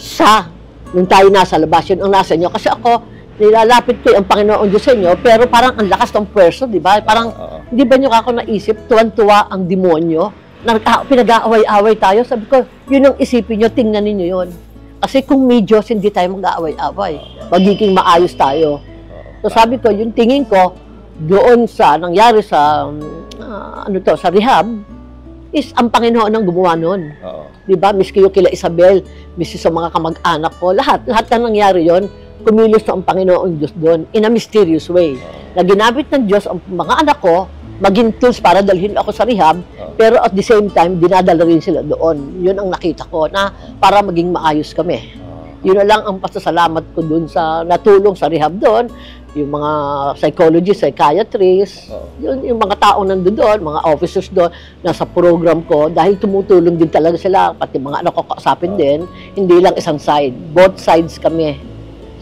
sa, nung tayo nasa labas, yun ang nasa inyo. Kasi ako, nilalapit ko ang Panginoon Diyos sa inyo, pero parang ang lakas ng person, di ba? Parang, hindi ba nyo ako naisip, tuwan-tuwa ang demonyo, pinag-aaway-aaway tayo. Sabi ko, yun ang isipin nyo, tingnan ninyo yun. Kasi kung may Diyos, hindi tayo mag-aaway-aaway. Magiging maayos tayo. So sabi ko, yung tingin ko, doon sa nangyari sa, sa rehab, is ang Panginoon ang gumawa nun. Diba? Miski yung kila Isabel, miski sa mga kamag-anak ko, lahat na nangyari yon, kumilos na ang Panginoon Diyos doon in a mysterious way. Na ginamit ng Diyos ang mga anak ko, maging tools para dalhin ako sa rehab, pero at the same time, dinadala rin sila doon. Yun ang nakita ko na para maging maayos kami. Yun na lang ang pasasalamat ko doon sa natulong sa rehab doon, yung mga psychologist, psychiatrists, yung mga tao nandun doon, mga officers doon, nasa program ko, dahil tumutulong din talaga sila, pati mga anak ko kausapin din, hindi lang isang side, both sides kami.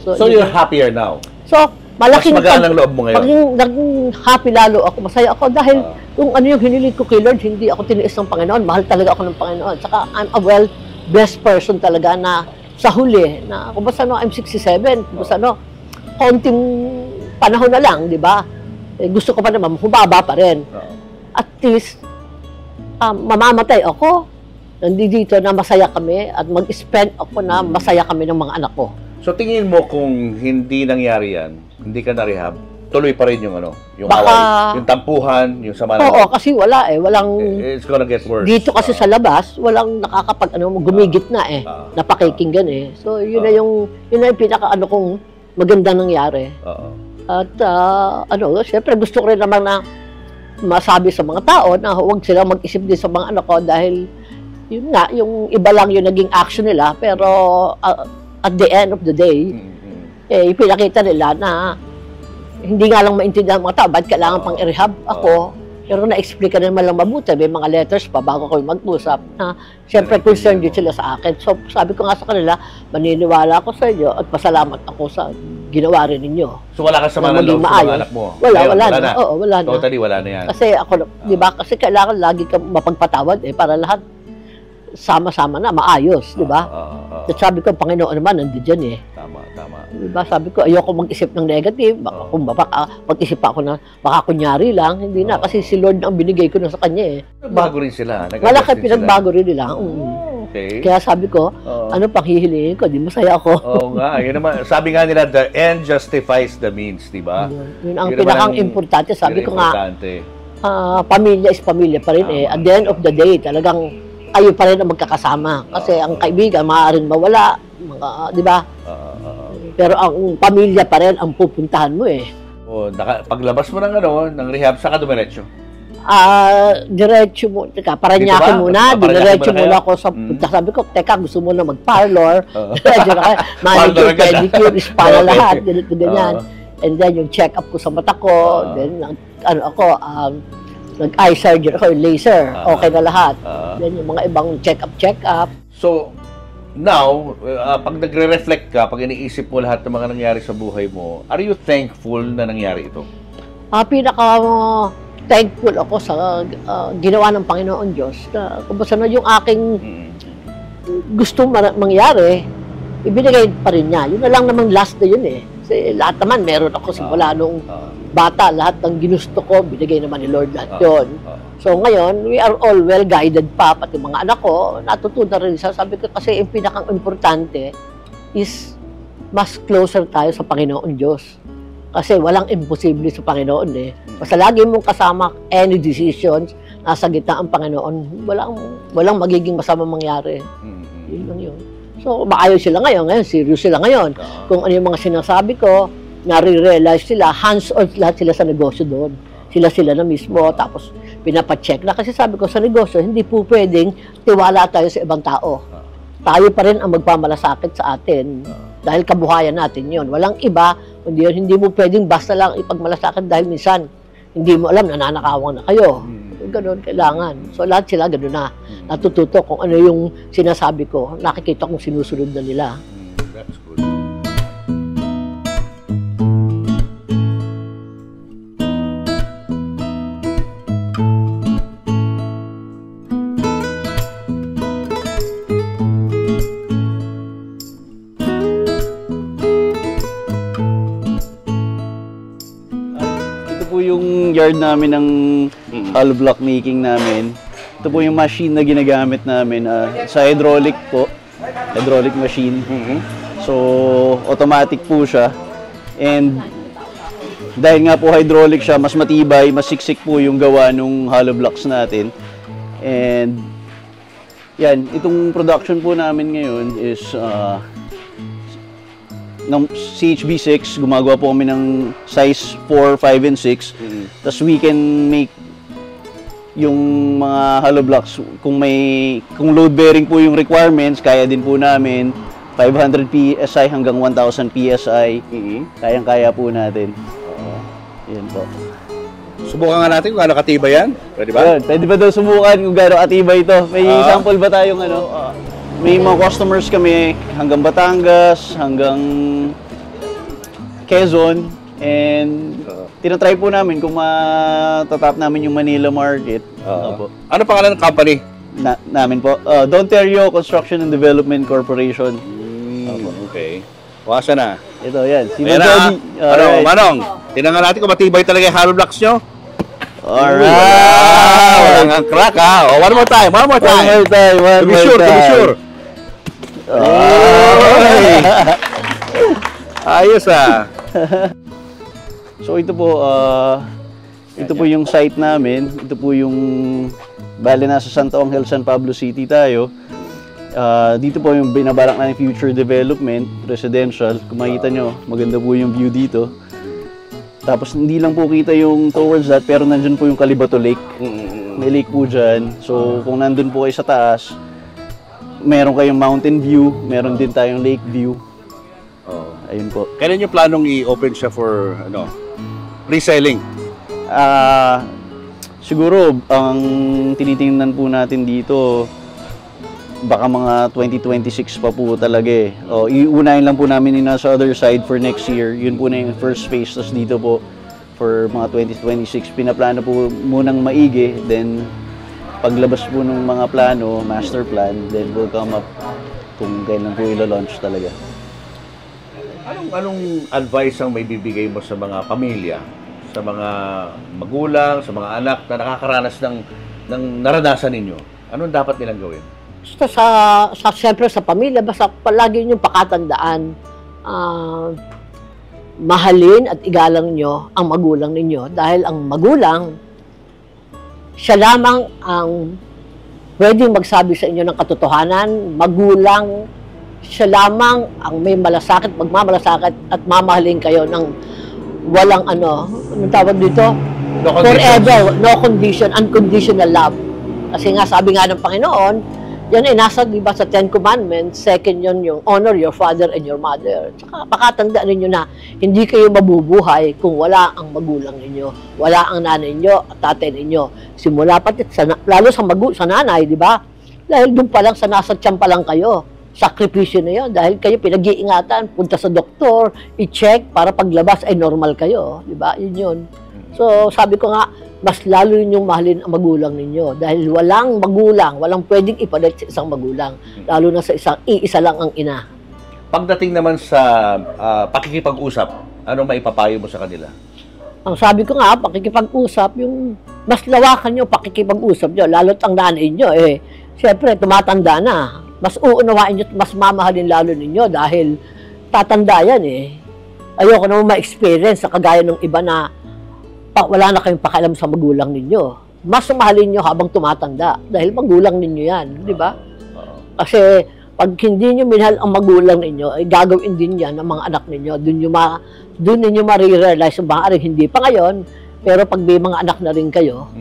So you're happier now? So, malaking mas magaan ang loob mo ngayon? Naging happy lalo ako, masaya ako dahil kung ano yung hiniling ko kay Lord, hindi ako tiniis ng Panginoon, mahal talaga ako ng Panginoon. Saka I'm a well-blessed person talaga na sa huli, na kung basta I'm 67, kung basta konting panahon na lang, di ba? Gusto ko pa naman, humaba pa rin. At least, mamamatay ako, nandito na masaya kami at mag-spend ako na masaya kami ng mga anak ko. So tingin mo kung hindi nangyari yan, hindi ka na-rehab, tuloy pa rin yung yung baka, away, yung tampuhan, yung sama ng... Oo, kasi wala walang... It's gonna get worse. Dito kasi sa labas, walang nakakapag, gumigit na napakikinggan So yun na yung pinaka kong maganda nangyari. At syempre gusto ko rin naman na masabi sa mga tao na huwag sila mag-isip din sa mga anak ko dahil yun nga, yung iba lang yung naging action nila, pero at the end of the day, ipinakita nila na hindi nga lang maintindihan mga tao, ba't kailangan pang i-rehab ako? Pero na-explica naman lang mabuti, may mga letters pa bago ko mag-usap na siyempre concerned din sila sa akin. So sabi ko nga sa kanila, maniniwala ako sa inyo at pasalamat ako sa ginawa rin ninyo. So wala kang sama ng loob sa mga anak mo? Wala na. Oo, wala na. Totally wala na yan. Kasi ako, di ba? Kasi kailangan lagi kang mapagpatawad para lahat sama-sama na, maayos, di ba? At sabi ko, Panginoon naman, nandiyan dyan Tama. Diba? Sabi ko, ayoko mag-isip ng negative. Baka, kung mag-isip ako na baka kunyari lang, hindi na. Kasi si Lord ang binigay ko na sa kanya eh. Nagbago rin sila. Malaki pinagbago rin nila. Okay. Kaya sabi ko, ano pang hihilingin ko? Di masaya ako. Oo nga. Yun naman, sabi nga nila, the end justifies the means, di ba? Yun ang pinakang importante. Sabi ko nga, pamilya is pamilya pa rin eh. At the end of the day, talagang kayo pa rin ang magkakasama. Kasi ang kaibigan, maaaring mawala. Di ba? Pero ang pamilya pa rin ang pupuntahan mo eh. Paglabas mo ng rehab, saka dumiretso? Diretso mo, Parañaque muna, diretso muna ako sa punta. Sabi ko, teka, gusto mo na mag-parlor. Manicure, pedicure, spa na lahat, ganito, ganyan. And then yung check-up ko sa mata ko, then nag-eye surgery ako, laser, okay na lahat. Then yung mga ibang check-up. So, now, pag nagre-reflect ka, pag iniisip mo lahat ng mga nangyari sa buhay mo, are you thankful na nangyari ito? Thankful ako sa ginawa ng Panginoon Diyos. Kung basta na yung aking gustong mangyari, ibinigay pa rin niya. Yun na lang naman last na yun eh. Kasi lahat naman, meron ako simula nung bata, lahat ng ginusto ko, binigay naman ni Lord lahat yun. So ngayon, we are all well guided pa, pati mga anak ko, natutunan rin siya. Sabi ko kasi yung pinakang importante is mas closer tayo sa Panginoon Diyos. Kasi walang imposible sa Panginoon eh. Basta lagi mong kasama any decisions, nasa gitna ang Panginoon, walang magiging masama mangyari. Yun lang yun. So, maayos sila ngayon, serious sila ngayon. Kung ano yung mga sinasabi ko, nare-realize sila, hands-on lahat sila sa negosyo doon. Sila na mismo, tapos pinapacheck na. Kasi sabi ko, sa negosyo, hindi po pwedeng tiwala tayo sa ibang tao. Tayo pa rin ang magpamalasakit sa atin. Dahil kabuhayan natin yon. Walang iba, hindi mo pwedeng basta lang ipagmalasakit dahil minsan, hindi mo alam, nananakawang na kayo. Ganon, kailangan. So, lahat sila ganon na. Natututo kung ano yung sinasabi ko. Nakikita kong sinusunod na nila. That's good. Yung yard namin ng hollow block making namin. Ito po yung machine na ginagamit namin sa hydraulic po. Hydraulic machine. So, automatic po siya. And dahil nga po hydraulic siya, mas matibay, mas siksik po yung gawa ng hollow blocks natin. And yan, itong production po namin ngayon is ng CHB6, gumagawa po kami ng size 4, 5, and 6. Tapos we can make yung mga hollow blocks. Kung load bearing po yung requirements, kaya din po namin 500 PSI hanggang 1000 PSI. Kayang-kaya po natin. Yan po. Subukan nga natin kung gaano katibay yan. Pwede ba? Pwede ba daw subukan kung gaano katibay ito? May sample ba tayong May mga customers kami hanggang Batangas, hanggang Quezon, and tinatry po namin kung matatap namin yung Manila market. Ano pangalan ng company? Namin po. Dontario Construction and Development Corporation. Okay. Wasa na. Ito, yan. Si Manong, tinangan natin kung matibay talaga yung hollow blocks nyo. Alright! Walang crack ha. One more time. To be sure. Ayos So ito po yung site namin. Ito po yung bale nasa Santo Angel, San Pablo City tayo. Dito po yung binabalak na ng future development, residential. Kung makita nyo, maganda po yung view dito. Tapos hindi lang po kita yung towards that, pero nandyan po yung Calibato Lake. May lake po dyan. So kung nandun po kayo sa taas, meron kayong mountain view, meron din tayong lake view. Ayun po. Kailan yung planong i-open siya for reselling? Siguro ang tinitingnan po natin dito baka mga 2026 pa po talaga eh. Iunahin lang po namin yung nasa other side for next year. Yun po na yung first phase. Tapos dito po for mga 2026 pinaplano po munang maigi, then paglabas po ng mga plano, master plan, then we'll come up kung kailan po ilo-launch talaga. Anong advice ang may bibigay mo sa mga pamilya, sa mga magulang, sa mga anak na nakakaranas ng naranasan ninyo? Anong dapat nilang gawin? Basta siyempre sa pamilya, basta palagi nyo pakatandaan, mahalin at igalang nyo ang magulang ninyo. Dahil ang magulang, siya lamang ang pwedeng magsabi sa inyo ng katotohanan. Magulang, siya lamang ang may malasakit, magmamalasakit at mamahalin kayo ng walang anong tawag dito? No Forever, no condition, unconditional love. Kasi nga, sabi nga ng Panginoon, yan ay nasa, di ba, sa Ten Commandments, second yun yung honor your father and your mother. Tsaka pakatandaan ninyo na hindi kayo mabubuhay kung wala ang magulang ninyo, wala ang nanay ninyo at tatay ninyo. Simula pati, lalo sa nanay, di ba? Dahil doon pa lang, sa nasa tiyan pa lang kayo. Sakripisyo na yun. Dahil kayo pinag-iingatan, punta sa doktor, i-check para paglabas ay normal kayo. Di ba? Yun yun. So, sabi ko nga, mas lalo ninyong mahalin ang magulang ninyo. Dahil walang magulang, walang pwedeng ipalit sa isang magulang. Lalo na sa iisa lang ang ina. Pagdating naman sa pakikipag-usap, anong maipapayo mo sa kanila? Ang sabi ko nga, pakikipag-usap, yung mas lawakan nyo, pakikipag-usap nyo. Lalo't ang nanay nyo, siyempre, tumatanda na. Mas uunawain nyo, mas mamahalin lalo ninyo dahil tatanda yan Ayoko naman ma-experience sa kagaya ng iba na wala na kayong pakialam sa magulang ninyo. Mas mahalin nyo habang tumatanda dahil magulang ninyo yan, di ba? Kasi pag hindi nyo minahal ang magulang ninyo, ay gagawin din yan ng mga anak ninyo. Doon ninyo marirealize, maaaring hindi pa ngayon, pero pag may mga anak na rin kayo,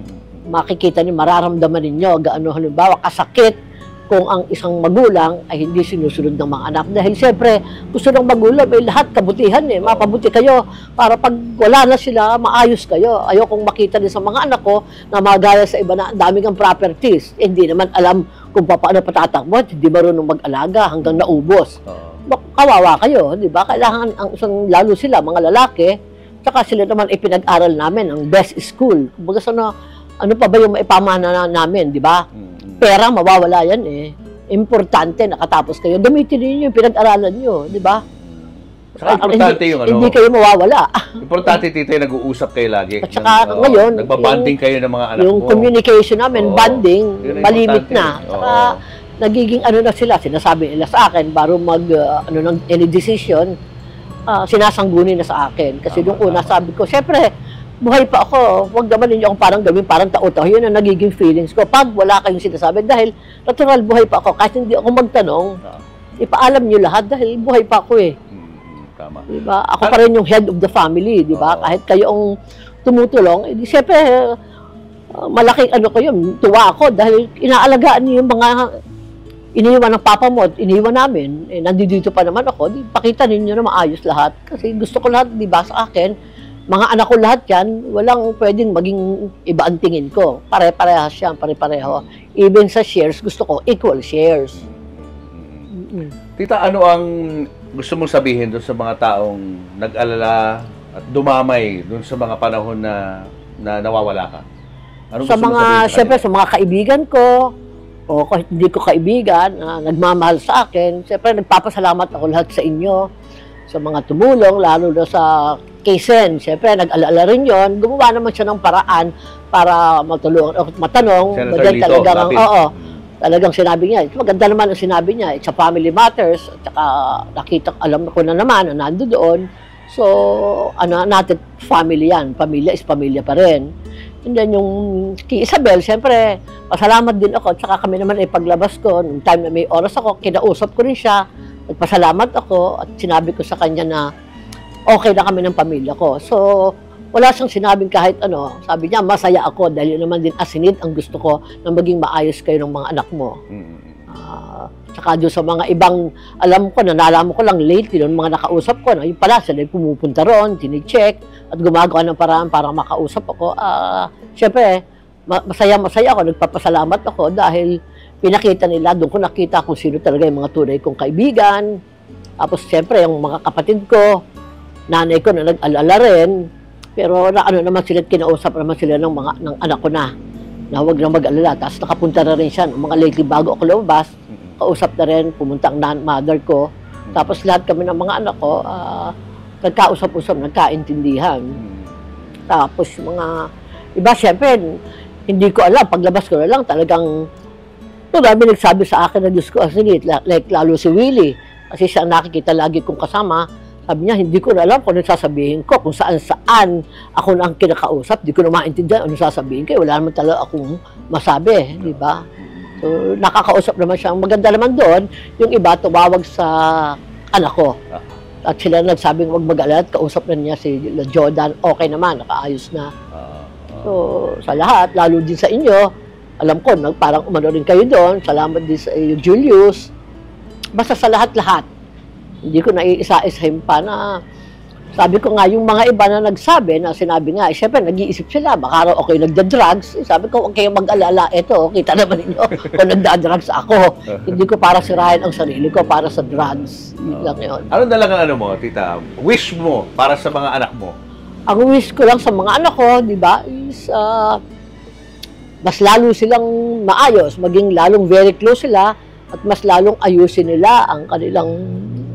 makikita nyo, mararamdaman ninyo, gaano halimbawa, kasakit kung ang isang magulang ay hindi sinusunod ng mga anak. Dahil siyempre, gusto ng magulang, lahat kabutihan mapabuti kayo para pag wala na sila, maayos kayo. Ayokong makita din sa mga anak ko na magaya sa iba na daming ang properties. Hindi naman alam kung paano patatakbo, hindi marunong mag-alaga hanggang naubos. Kawawa kayo, di ba? Kailangan ang isang, lalo sila, mga lalaki, tsaka sila naman ipinag-aral namin, ang best school. Kumbaga ano pa ba yung maipamana namin, di ba? Pera, mawawala yan Importante, nakatapos kayo. Gamitin niyo yung pinag-aralan nyo, di ba? Importante yung Hindi kayo mawawala. Importante, tita, nag-uusap kayo lagi. At saka ngayon, nagbabanding kayo ng mga anak mo. Yung communication namin, bonding, malimit na. Saka nagiging na sila, sinasabi nila sa akin, bago any decision, sinasangguni na sa akin. Kasi nung una, sabi ko, syempre, buhay pa ako, huwag naman ninyo akong parang tao-tao. Yun ang nagiging feelings ko. Pag wala kayong sinasabi, dahil natural buhay pa ako, kahit hindi ako magtanong, ipaalam nyo lahat dahil buhay pa ako Tama. Diba? Ako pa rin yung head of the family, diba? Kahit kayo ang tumutulong, siyempre, malaking ko yun, tuwa ako dahil inaalagaan niyo yung mga iniwan ng papa mo at iniwan namin. Nandito pa naman ako, pakita ninyo na maayos lahat. Kasi gusto ko lahat, diba, sa akin, mga anak ko lahat yan, walang pwedeng maging iba ang tingin ko. Pare-parehas yan, pare-pareho. Even sa shares, gusto ko equal shares. Tita, ano ang gusto mong sabihin doon sa mga taong nag-alala at dumamay doon sa mga panahon na nawawala ka? Anong sa mga, siyempre, sa mga kaibigan ko, o kahit hindi ko kaibigan, nagmamahal sa akin, siyempre, nagpapasalamat ako lahat sa inyo, sa mga tumulong, lalo na sa Kaysen, siyempre, nag-alala rin yun. Gumawa naman siya ng paraan para matanong. Talagang sinabi niya. Maganda naman ang sinabi niya. It's a family matters. At saka, alam ko na naman na nando doon. So, natin, family yan. Pamilya is pamilya pa rin. And then, yung kay Isabel, siyempre, pasalamat din ako. At saka kami naman ay paglabas ko. Nung time na may oras ako, kinausap ko rin siya. Nagpasalamat ako at sinabi ko sa kanya na okay na kami ng pamilya ko. So, wala siyang sinabing kahit Sabi niya, masaya ako dahil naman din asinid ang gusto ko na maging maayos kayo ng mga anak mo. Saka doon sa mga ibang, alam ko, nalaman ko lang lately, yung mga nakausap ko, yung pala sila pumupunta ron, tinicheck, at gumagawa ng paraan para makausap ako. Siyempre, masaya ako, nagpapasalamat ako dahil pinakita nila, doon ko nakita kung sino talaga yung mga tunay kong kaibigan. Tapos siyempre, yung mga kapatid ko, nanay ko na nag-alala rin, pero naman sila, kinausap naman sila ng anak ko na huwag na mag-alala. Tapos nakapunta na rin siya, mga lately bago ako lumabas, kausap na rin, pumunta ang mother ko. Tapos lahat kami ng mga anak ko, nagkausap-usap, nagkaintindihan. Tapos mga iba, siyempre, hindi ko alam, paglabas ko na lang, talagang marami nagsabi sa akin na Diyos ko, like lalo si Willie, kasi siya nakikita lagi kong kasama, sabi niya, hindi ko na alam kung ano sasabihin ko, kung saan-saan ako na ang kinakausap, hindi ko na maintindihan ano sasabihin ko, wala naman talaga akong masabi, di ba? So, nakakausap naman siya. Ang maganda naman doon, yung iba tumawag sa anak ko. At sila nagsabing wag mag-alala at kausap na niya si Jordan, okay naman, nakaayos na. So, sa lahat, lalo din sa inyo, alam ko, parang umano rin kayo doon, salamat din sa Julius. Basta sa lahat-lahat, hindi ko naiisa-isahin pa na, sabi ko nga, yung mga iba na nagsabi, na sinabi nga, syempre, nag-iisip sila, baka raw okay nagda-drugs. Sabi ko, okay, mag-alala, eto, kita naman ninyo kung nagda-drugs ako. Hindi ko para sirahin ang sarili ko, para sa drugs. Lang yun. Ano talagang ano mo, tita? Wish mo para sa mga anak mo? Ang wish ko lang sa mga anak ko, di ba, is mas lalo silang maayos, maging lalong very close sila, at mas lalong ayusin nila ang kanilang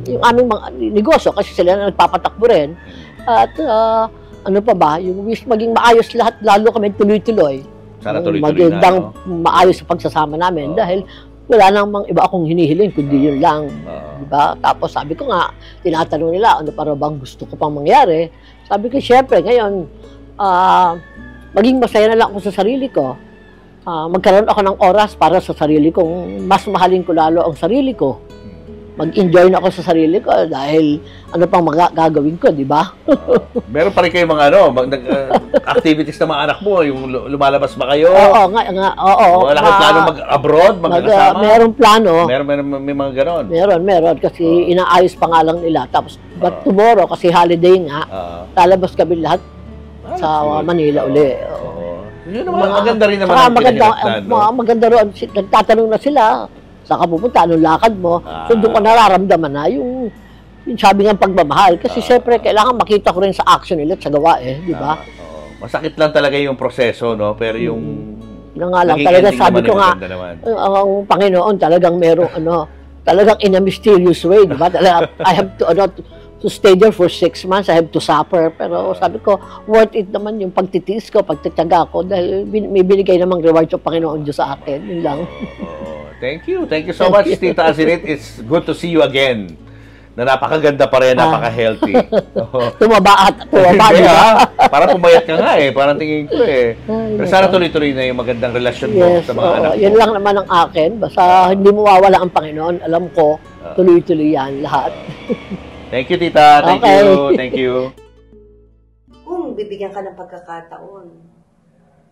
yung aming mga negosyo kasi sila na nagpapatakbo rin. At ano pa ba, yung wish maging maayos lahat, lalo kami tuloy-tuloy. Sana tuloy-tuloy magandang maayos sa pagsasama namin dahil wala namang iba akong hinihiling kundi yun lang. Diba? Tapos sabi ko nga, tinatanong nila, ano para bang gusto ko pang mangyari? Sabi ko, syempre, ngayon, maging masaya na lang ako sa sarili ko. Magkaroon ako ng oras para sa sarili kong mas mahalin ko lalo ang sarili ko. Mag-enjoy na ako sa sarili ko dahil ano pang gagawin ko, di ba? Meron pa rin kayo mga activities ng mga anak mo, yung lumalabas ba kayo? Oo. Wala kang plano mag-abroad, mag-kasama? Meron plano. May mga ganon? Meron, kasi inaayos pa nga lang nila. Tapos, but tomorrow, kasi holiday nga, lalabas kami lahat sa Manila uli. Yun naman, maganda rin naman ang pinahiraptan. Maganda rin, nagtatanong na sila, saan ka pupunta, anong lakad mo? So doon ko nararamdaman na yung sabi ng pagmamahal. Kasi syempre, kailangan makita ko rin sa action nila at sa gawa di ba? Masakit lang talaga yung proseso, no? Pero yung nga lang, talaga sabi ko nga, ang Panginoon talagang merong talagang in a mysterious way, di ba? I have to stay there for 6 months, I have to suffer. Pero sabi ko, worth it naman yung pagtitiis ko, pagtitiyaga ko, dahil may binigay namang reward yung Panginoon Diyos sa akin. Yun lang. Thank you so much, Tita Asinit. It's good to see you again. Na napakaganda pa rin, napaka-healthy. Tumaba, parang pumayat ka nga parang tingin ko Pero sana tuloy-tuloy na yung magandang relasyon mo sa mga anak mo. Yan lang naman ang akin. Basta hindi mawawala ang Panginoon. Alam ko, tuloy-tuloy yan lahat. Thank you, Tita. Thank you. Kung bibigyan ka ng pagkakataon,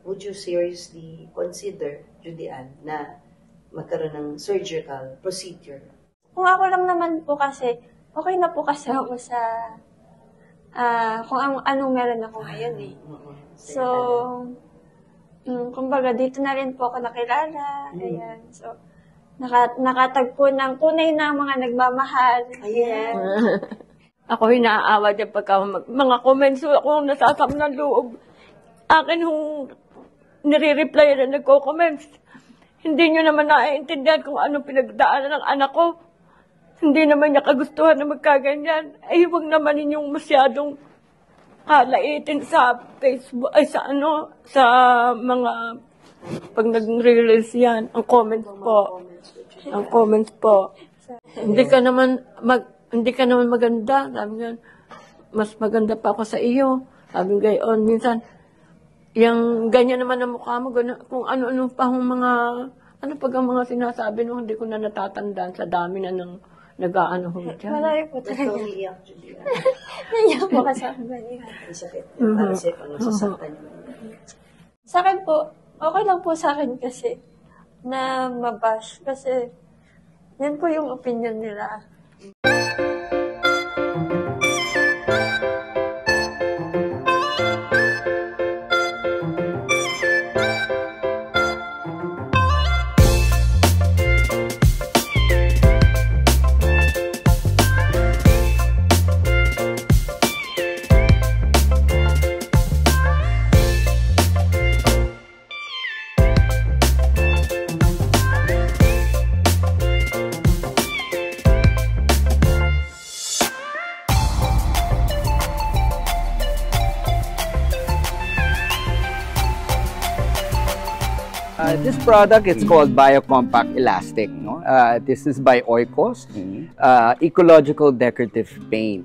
would you seriously consider, Judy Ann, na magkaroon ng surgical procedure? Kung ako lang naman po kasi, okay na po kasi ako sa kung anong meron ako ngayon So, kumbaga dito na rin po ako nakilala. Ayan. So, nakatagpo ng tunay na mga nagmamahal. Ayan. Ako hinaawa dyan pagka mga comments ako nasasam ng loob. Akin yung nire-reply na nagko-comments. Hindi nyo naman naiintindihan kung anong pinagdaanan ng anak ko. Hindi naman niya kagustuhan na magkaganyan. Ay, huwag naman ninyong masyadong kalaitin sa Facebook, sa mga, pag nag-release yan, ang comments po. Hindi ka naman maganda. Sabi nga, mas maganda pa ako sa iyo. Sabi gayon, minsan, yung ganyan naman ang mukha mo, kung ano-ano pa ang mga, ang mga sinasabi nung hindi ko na natatandaan sa dami na nang nag-aano ho dyan. Marami po talaga. Umiiyak, Judy Ann. Naiyak po kasi ako ganyan. Ang sakit. Para sa'yo, kung nasasaktan mo. Sa akin po, okay lang po sa akin kasi na mabash. Kasi yan po yung opinion nila. This product is called Biocompact Elastic. No? This is by Oikos, Ecological Decorative Paint.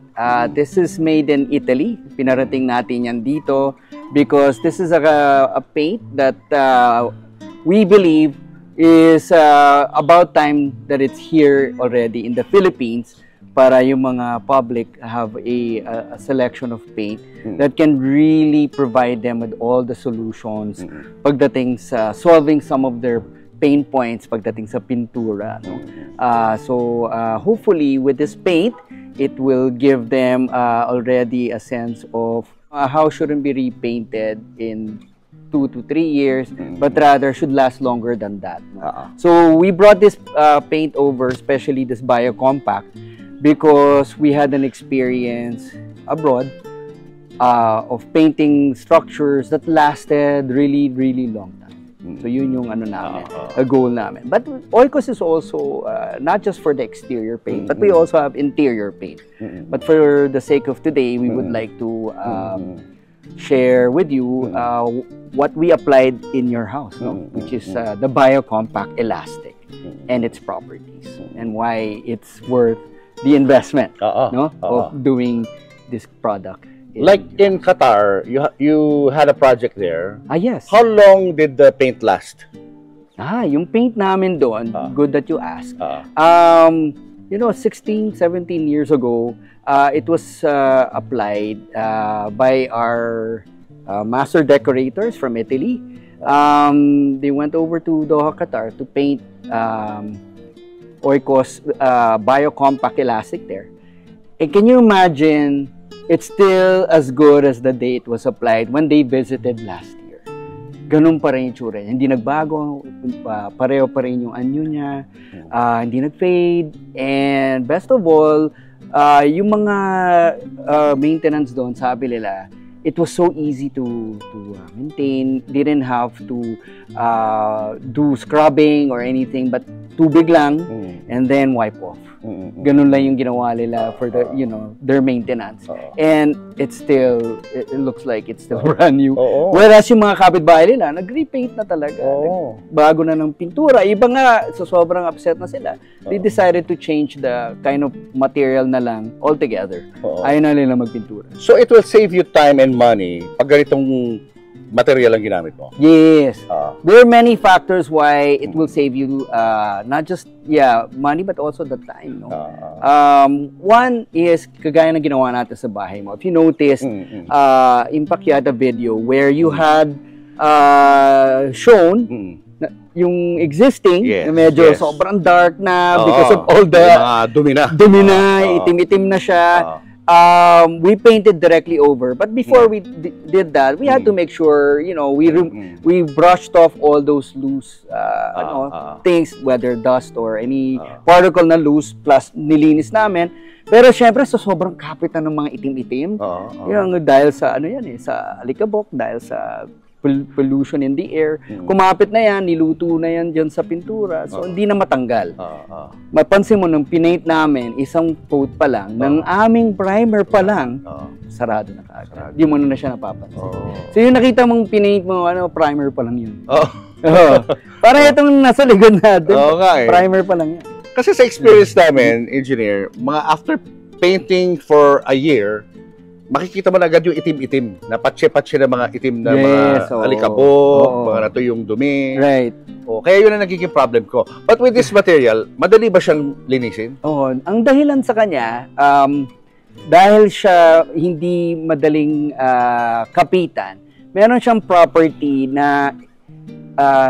This is made in Italy. Pinarating natin yan dito because this is a paint that we believe is about time that it's here already in the Philippines para yung mga public have a selection of paint that can really provide them with all the solutions pagdating sa solving some of their pain points pagdating sa pintura. No? So hopefully with this paint, it will give them already a sense of how shouldn't be repainted in 2 to 3 years, but rather should last longer than that. No? So we brought this paint over, especially this Biocompact, because we had an experience abroad of painting structures that lasted really, really long time. So yun yung ano namin, a goal namin. But Oikos is also not just for the exterior paint, but we also have interior paint. But for the sake of today, we would like to share with you what we applied in your house, no? Which is the Biocompact Elastic and its properties and why it's worth the investment no? Of doing this product. Like in Qatar, you had a project there. Yes. How long did the paint last? Yung paint namin doon, good that you asked. You know, 16, 17 years ago, it was applied by our master decorators from Italy. They went over to Doha, Qatar to paint Oikos Biocompact Elastic there. And can you imagine, it's still as good as the day it was applied when they visited last year. Ganun pa rin yung tsura. Hindi nagbago, pareho pa rin yung anyo niya, hindi nag-fade, and best of all, yung mga maintenance doon, sabi nila, it was so easy to maintain. Didn't have to do scrubbing or anything, but tubig lang and then wipe off. Ganun lang yung ginawa nila for the, you know, their maintenance. And it looks like it's still brand new. Whereas yung mga kapitbahay nila, nag-repaint na talaga. Bago na ng pintura. Iba nga, so sobrang upset na sila. They decided to change the kind of material na lang altogether. Ayaw na nila magpintura. So it will save you time and money pag ganitong material ang ginamit mo? Yes. There are many factors why it will save you not just money but also the time. No? One is kagaya ng ginawa natin sa bahay mo. If you noticed, Impact yata video where you had shown yung existing na medyo sobrang dark na because of all the dumi na, itim-itim na siya. We painted directly over, but before we did that, we had to make sure, you know, we brushed off all those loose things, whether dust or any particle na loose, plus nilinis namin. Pero syempre sa sobrang kapitan ng mga itim-itim, yung dahil sa ano yan sa alikabok, dahil sa pollution in the air, kumapit na yan, niluto na yan dyan sa pintura, so hindi na matanggal. Mapansin mo, nung pinaint namin, isang coat pa lang, ng aming primer pa lang, sarado na kaagad. Hindi mo na siya napapansin. So yung nakita mong pinaint mo, primer pa lang yun. Parang itong nasa likod natin, primer pa lang yan. Kasi sa experience namin, engineer, mga after painting for a year, makikita mo na agad yung itim-itim, na patse-patse na mga itim na mga alikabok, mga natuyong dumi. Right. Kaya yun ang nagiging problem ko. But with this material, madali ba siyang linisin? Ang dahilan sa kanya, dahil siya hindi madaling kapitan, meron siyang property na,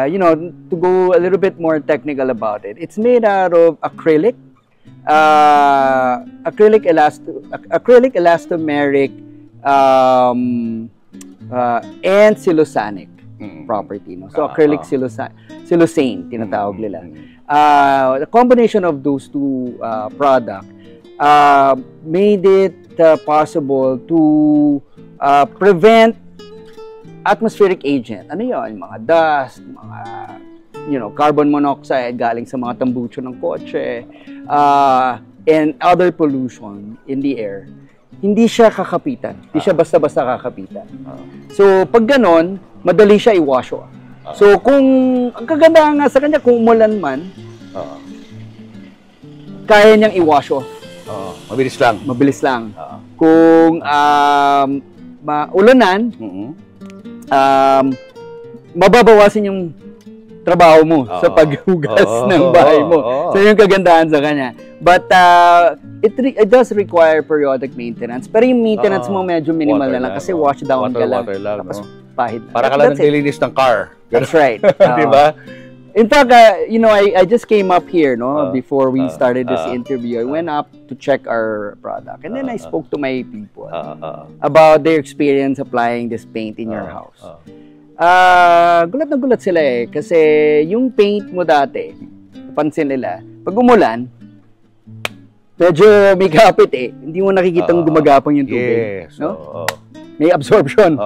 you know, to go a little bit more technical about it, it's made out of acrylic, acrylic elastomeric and siloxanic property, no? So acrylic silosane tinatawag nila. The combination of those two products made it possible to prevent atmospheric agent. Ano yun? Mga dust, mga carbon monoxide galing sa mga tambucho ng kotse, and other pollution in the air. Hindi siya kakapitan. Hindi siya basta-basta kakapitan. So, pag ganon, madali siya i-wash off. So, kung, ang kagandahan nga sa kanya, kung umulan man, kaya niyang i-wash off. Mabilis lang. Mabilis lang. Kung maulanan, mababawasan yung trabaho mo sa paghugas ng bahay mo. So, yung kagandahan sa kanya. But, it does require periodic maintenance. Pero yung maintenance mo medyo minimal na lang kasi wash down ka lang. Tapos, pahid. Para ka lang nililinis ng car. That's right. Diba? In fact, you know, I just came up here, no, before we started this interview. I went up to check our product, and then I spoke to my people about their experience applying this paint in your house. Gulat na gulat sila eh, kasi yung paint mo dati, pansin nila, pag umulan, medyo may kapit eh, hindi mo nakikitang gumagapang yung tubig. No? May absorption.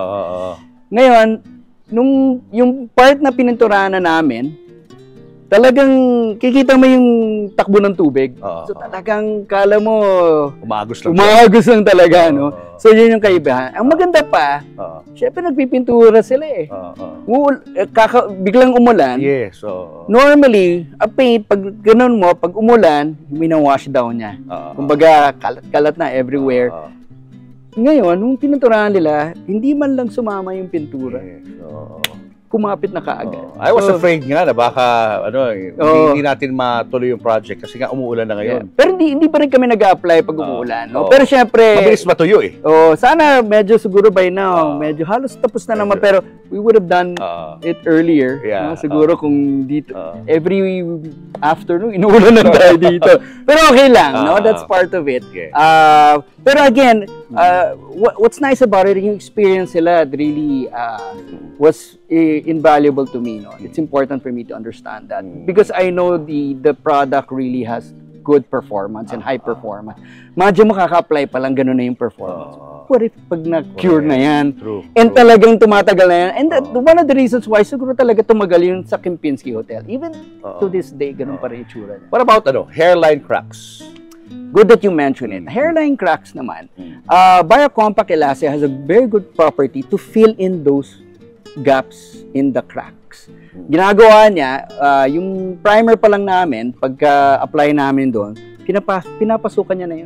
Ngayon, nung yung part na pininturahan na namin, talagang kikita mo yung takbo ng tubig. So talagang kala mo umagos lang talaga, no? So yun yung kaibahan. Ang maganda pa, syempre nagpipintura sila eh. Biglang umulan. Yes. Normally, a paint, pag ganun mo, pag umulan, wina-wash down niya. Kumbaga, kalat na everywhere. Ngayon, nung pininturahan nila, hindi man lang sumama yung pintura. Kumapit na kaagad. I was afraid nga na baka hindi natin matuloy yung project kasi nga umuulan na ngayon. Pero hindi pa rin kami nag-a-apply pag umuulan. No? Pero syempre, mabilis matuyo eh. Sana medyo siguro by now, medyo halos tapos na naman. Pero we would have done it earlier. No? Siguro kung dito, every afternoon, inuulan na tayo dito. Pero okay lang, no? That's part of it. Pero again, what's nice about it, yung experience nila really was invaluable to me. No? It's important for me to understand that because I know the product really has good performance and high performance. Medyo makaka-apply pa lang ganun na yung performance. What if pag na-cure na yan? And talagang tumatagal na yan? And one of the reasons why siguro talaga tumagal yung sa Kempinski Hotel. Even to this day, ganun pa rin yung tsura niya. What about hairline cracks? Good that you mention it. Hairline cracks naman. Biocompact Elastic has a very good property to fill in those gaps in the cracks. Ginagawa niya, yung primer pa lang namin, pagka-apply namin doon, pinapasukan niya na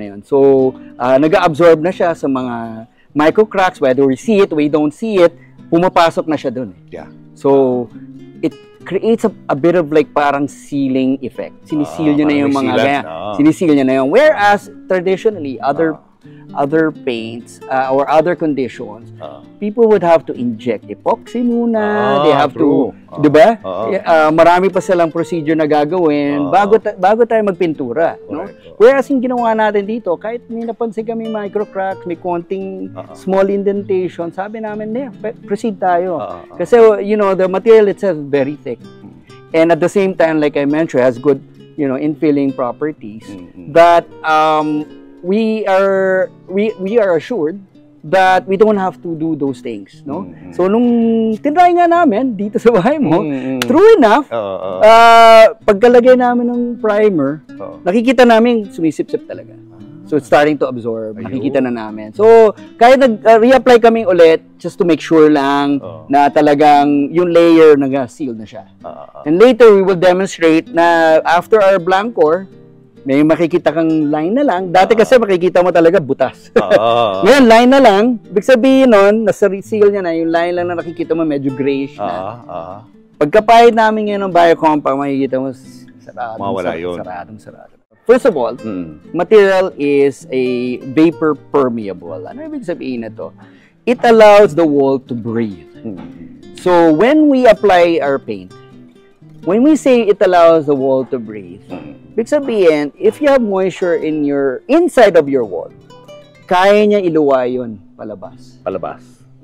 yun. So, nag-absorb na siya sa mga micro cracks, whether we see it, we don't see it, pumapasok na siya doon. So, it creates a bit of like parang sealing effect. Siniseal niya na yung mga ganyan. Siniseal niya na yung. Whereas, traditionally, other paints or other conditions, people would have to inject epoxy muna. They have to, di ba? Marami pa silang procedure na gagawin bago tayo magpintura. No? Whereas yung ginawa natin dito, kahit may napansin kami micro cracks, may konting small indentation, sabi namin, proceed tayo. Kasi, you know, the material itself is very thick. And at the same time, like I mentioned, has good, you know, infilling properties that we are assured that we don't have to do those things, no? So nung tinry nga namin dito sa bahay mo, true enough, pagkalagay namin ng primer, nakikita namin sumisip-sip talaga. So it's starting to absorb, nakikita na namin. So kahit nag-reapply kami ulit just to make sure lang na talagang yung layer nag-seal na siya. And later we will demonstrate na after our blancor, may makikita kang line na lang. Dati kasi makikita mo talaga butas. Ngayon, line na lang. Ibig sabihin nun, nasa-seal niya na, yung line lang na nakikita mo medyo grayish na. Pagkapahid namin ngayon ng Biocompact, makikita mo saradong. First of all, material is a vapor permeable. Ano ibig sabihin na to? It allows the wall to breathe. So, when we apply our paint, when we say it allows the wall to breathe, ibig sabihin, if you have moisture in your inside of your wall, kaya niya iluwa yun palabas.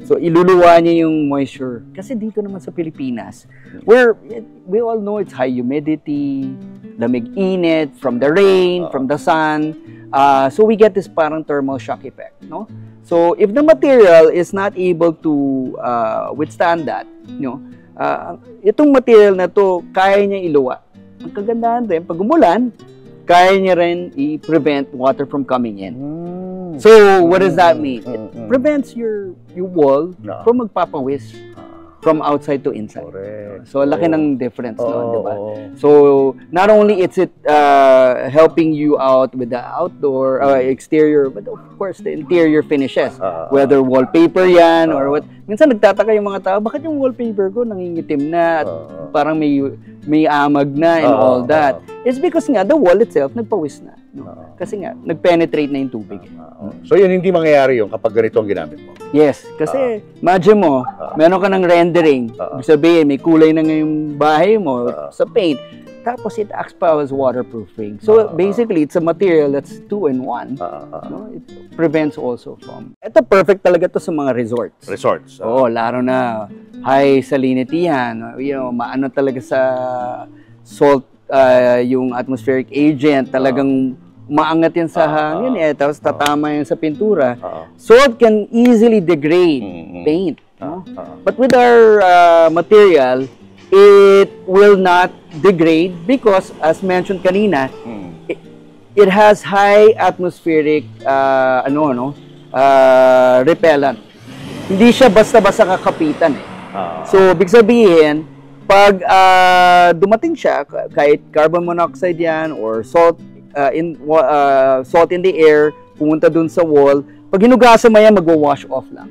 So, iluluwa niya yung moisture. Kasi dito naman sa Pilipinas, where we all know it's high humidity, lamig-init, from the rain, from the sun. So, we get this parang thermal shock effect, no? So, if the material is not able to withstand that, you know, itong material na to, kaya niya iluwa. Ang kagandahan rin, pag umulan, kaya niya rin i-prevent water from coming in. So, what does that mean? It prevents your wall from magpapawis. from outside to inside. Correct. So laki ng difference doon, di ba? Oo. So not only it's helping you out with the outdoor exterior, but of course the interior finishes. Whether wallpaper yan or what. Minsan nagtataka yung mga tao, bakit yung wallpaper ko nangingitim na at parang may amag na and all that. It's because nga the wall itself nagpawis na. No? Kasi nga nagpenetrate na yung tubig. So yun hindi mangyayari yung kapag ganito ang ginamit mo. Yes, kasi imagine mo, meron ka ng rendering. Ibig sabihin, may kulay na ngayong bahay mo sa paint. Tapos it acts pa as waterproofing. So basically, it's a material that's 2-in-1. No? It prevents also from... Ito perfect talaga to sa mga resorts. Resorts. Oo, laro na high salinitihan. You know, maano talaga sa salt, yung atmospheric agent. Talagang maangat yan sa hangin tapos tatama yan sa pintura. Salt can easily degrade paint. No? But with our material, it will not degrade because, as mentioned kanina, it has high atmospheric repellent. Hindi siya basta-basta kakapitan eh. So, big sabihin, pag dumating siya, kahit carbon monoxide yan or salt in the air, pumunta dun sa wall, pag hinugasan mo yan, magwa-wash off lang.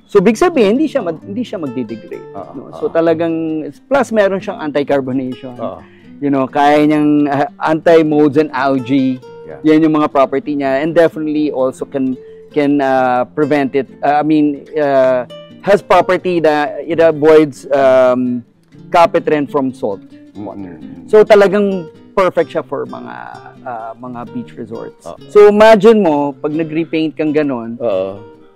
So, big sabihin, hindi siya magdidegrade. No? So, talagang, plus meron siyang anti-carbonation. You know, kaya niyang anti-mold and algae. Yan yung mga property niya. And definitely also can prevent it. Has property that it avoids capitrin from salt water. So, talagang perfect siya for mga beach resorts. So, imagine mo, pag nag-repaint kang ganon,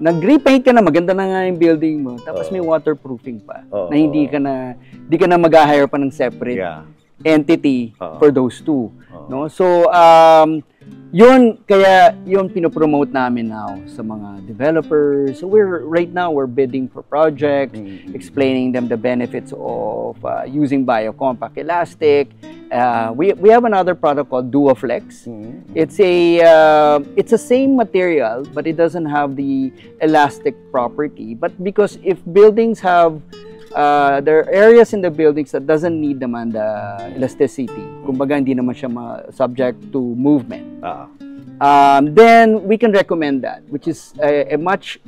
nag-repaint ka na, maganda na nga yung building mo, tapos may waterproofing pa, na hindi ka na mag-hire pa ng separate entity for those two. No? So, kaya yun pinopromote namin now sa mga developers. So, right now, we're bidding for projects, explaining them the benefits of using biocompact elastic. We have another product called Duoflex. It's a same material, but it doesn't have the elastic property. But because if buildings have there are areas in the buildings that doesn't need naman the elasticity, kumbaga hindi naman siya subject to movement, then we can recommend that, which is a much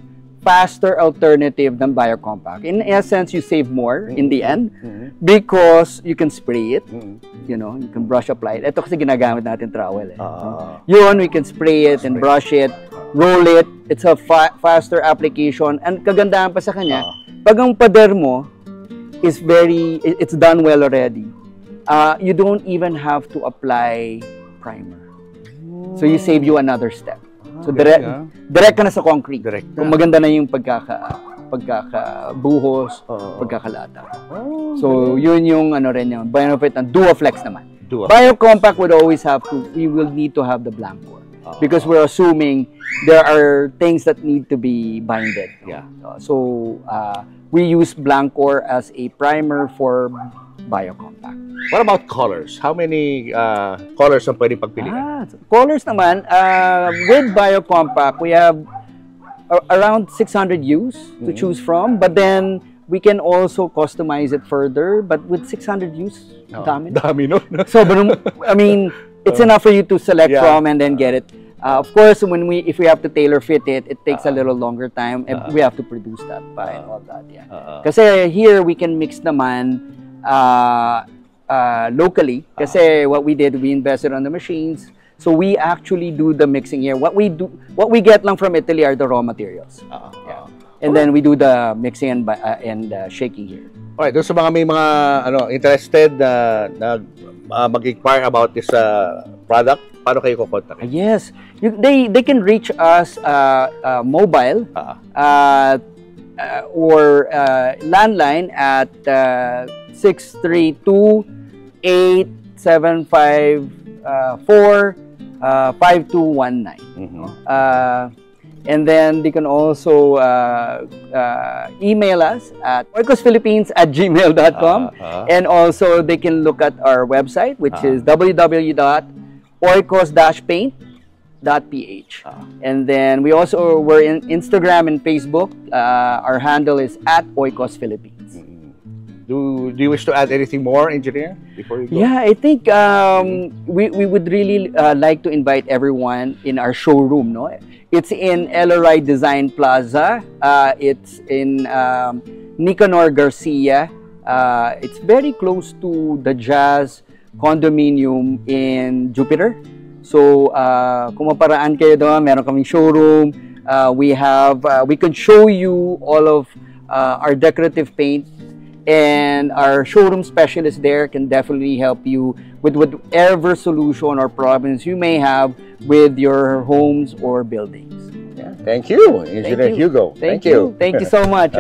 faster alternative than biocompact. In essence, you save more in the end because you can spray it. You know, you can brush apply it. Ito kasi ginagamit natin trowel. Yun, we can spray it and brush it, roll it. It's a faster application. And kagandahan pa sa kanya, pag ang pader mo is it's done well already, you don't even have to apply primer. So you save you another step. So direct ka na sa concrete. Kung maganda na yung pagkakabuhos, pagkakalata. So yun yung yung benefit ng Duoflex naman. Biocompact we will need to have the blancor. Because we're assuming there are things that need to be binded. So we use blancor as a primer for biocompact. What about colors? How many colors ang pwedeng pagpilian? Colors naman, with biocompact, we have around 600 hues to choose from, but then we can also customize it further. But with 600 hues, dami no? So, I mean, it's enough for you to select from and then get it. Of course, if we have to tailor fit it, it takes a little longer time. And we have to produce that by and all that. Kasi here we can mix naman locally. Kasi what we did, we invested on the machines. So we actually do the mixing here. What we get lang from Italy are the raw materials. And then we do the mixing and shaking here. Alright, doon sa mga may mga interested na mag-inquire about this product, paano kayo kukontak? Yes, they can reach us mobile or landline at 632-875-5219. And then they can also email us at oikosphilippines@gmail.com. And also they can look at our website, which is www.oikos-paint.ph. And then we're in Instagram and Facebook. Our handle is @oikosphilippines. Do you wish to add anything more, engineer, before you go? Yeah, I think we would really like to invite everyone in our showroom. No, it's in Ellery Design Plaza. It's in Nicanor Garcia. It's very close to the Jazz condominium in Jupiter. So, kung maparaan kayo doon, meron kaming showroom. We can show you all of our decorative paint, and our showroom specialist there can definitely help you with whatever solution or problems you may have with your homes or buildings. Yeah. Thank you, Engineer Hugo. Thank you. Thank you so much.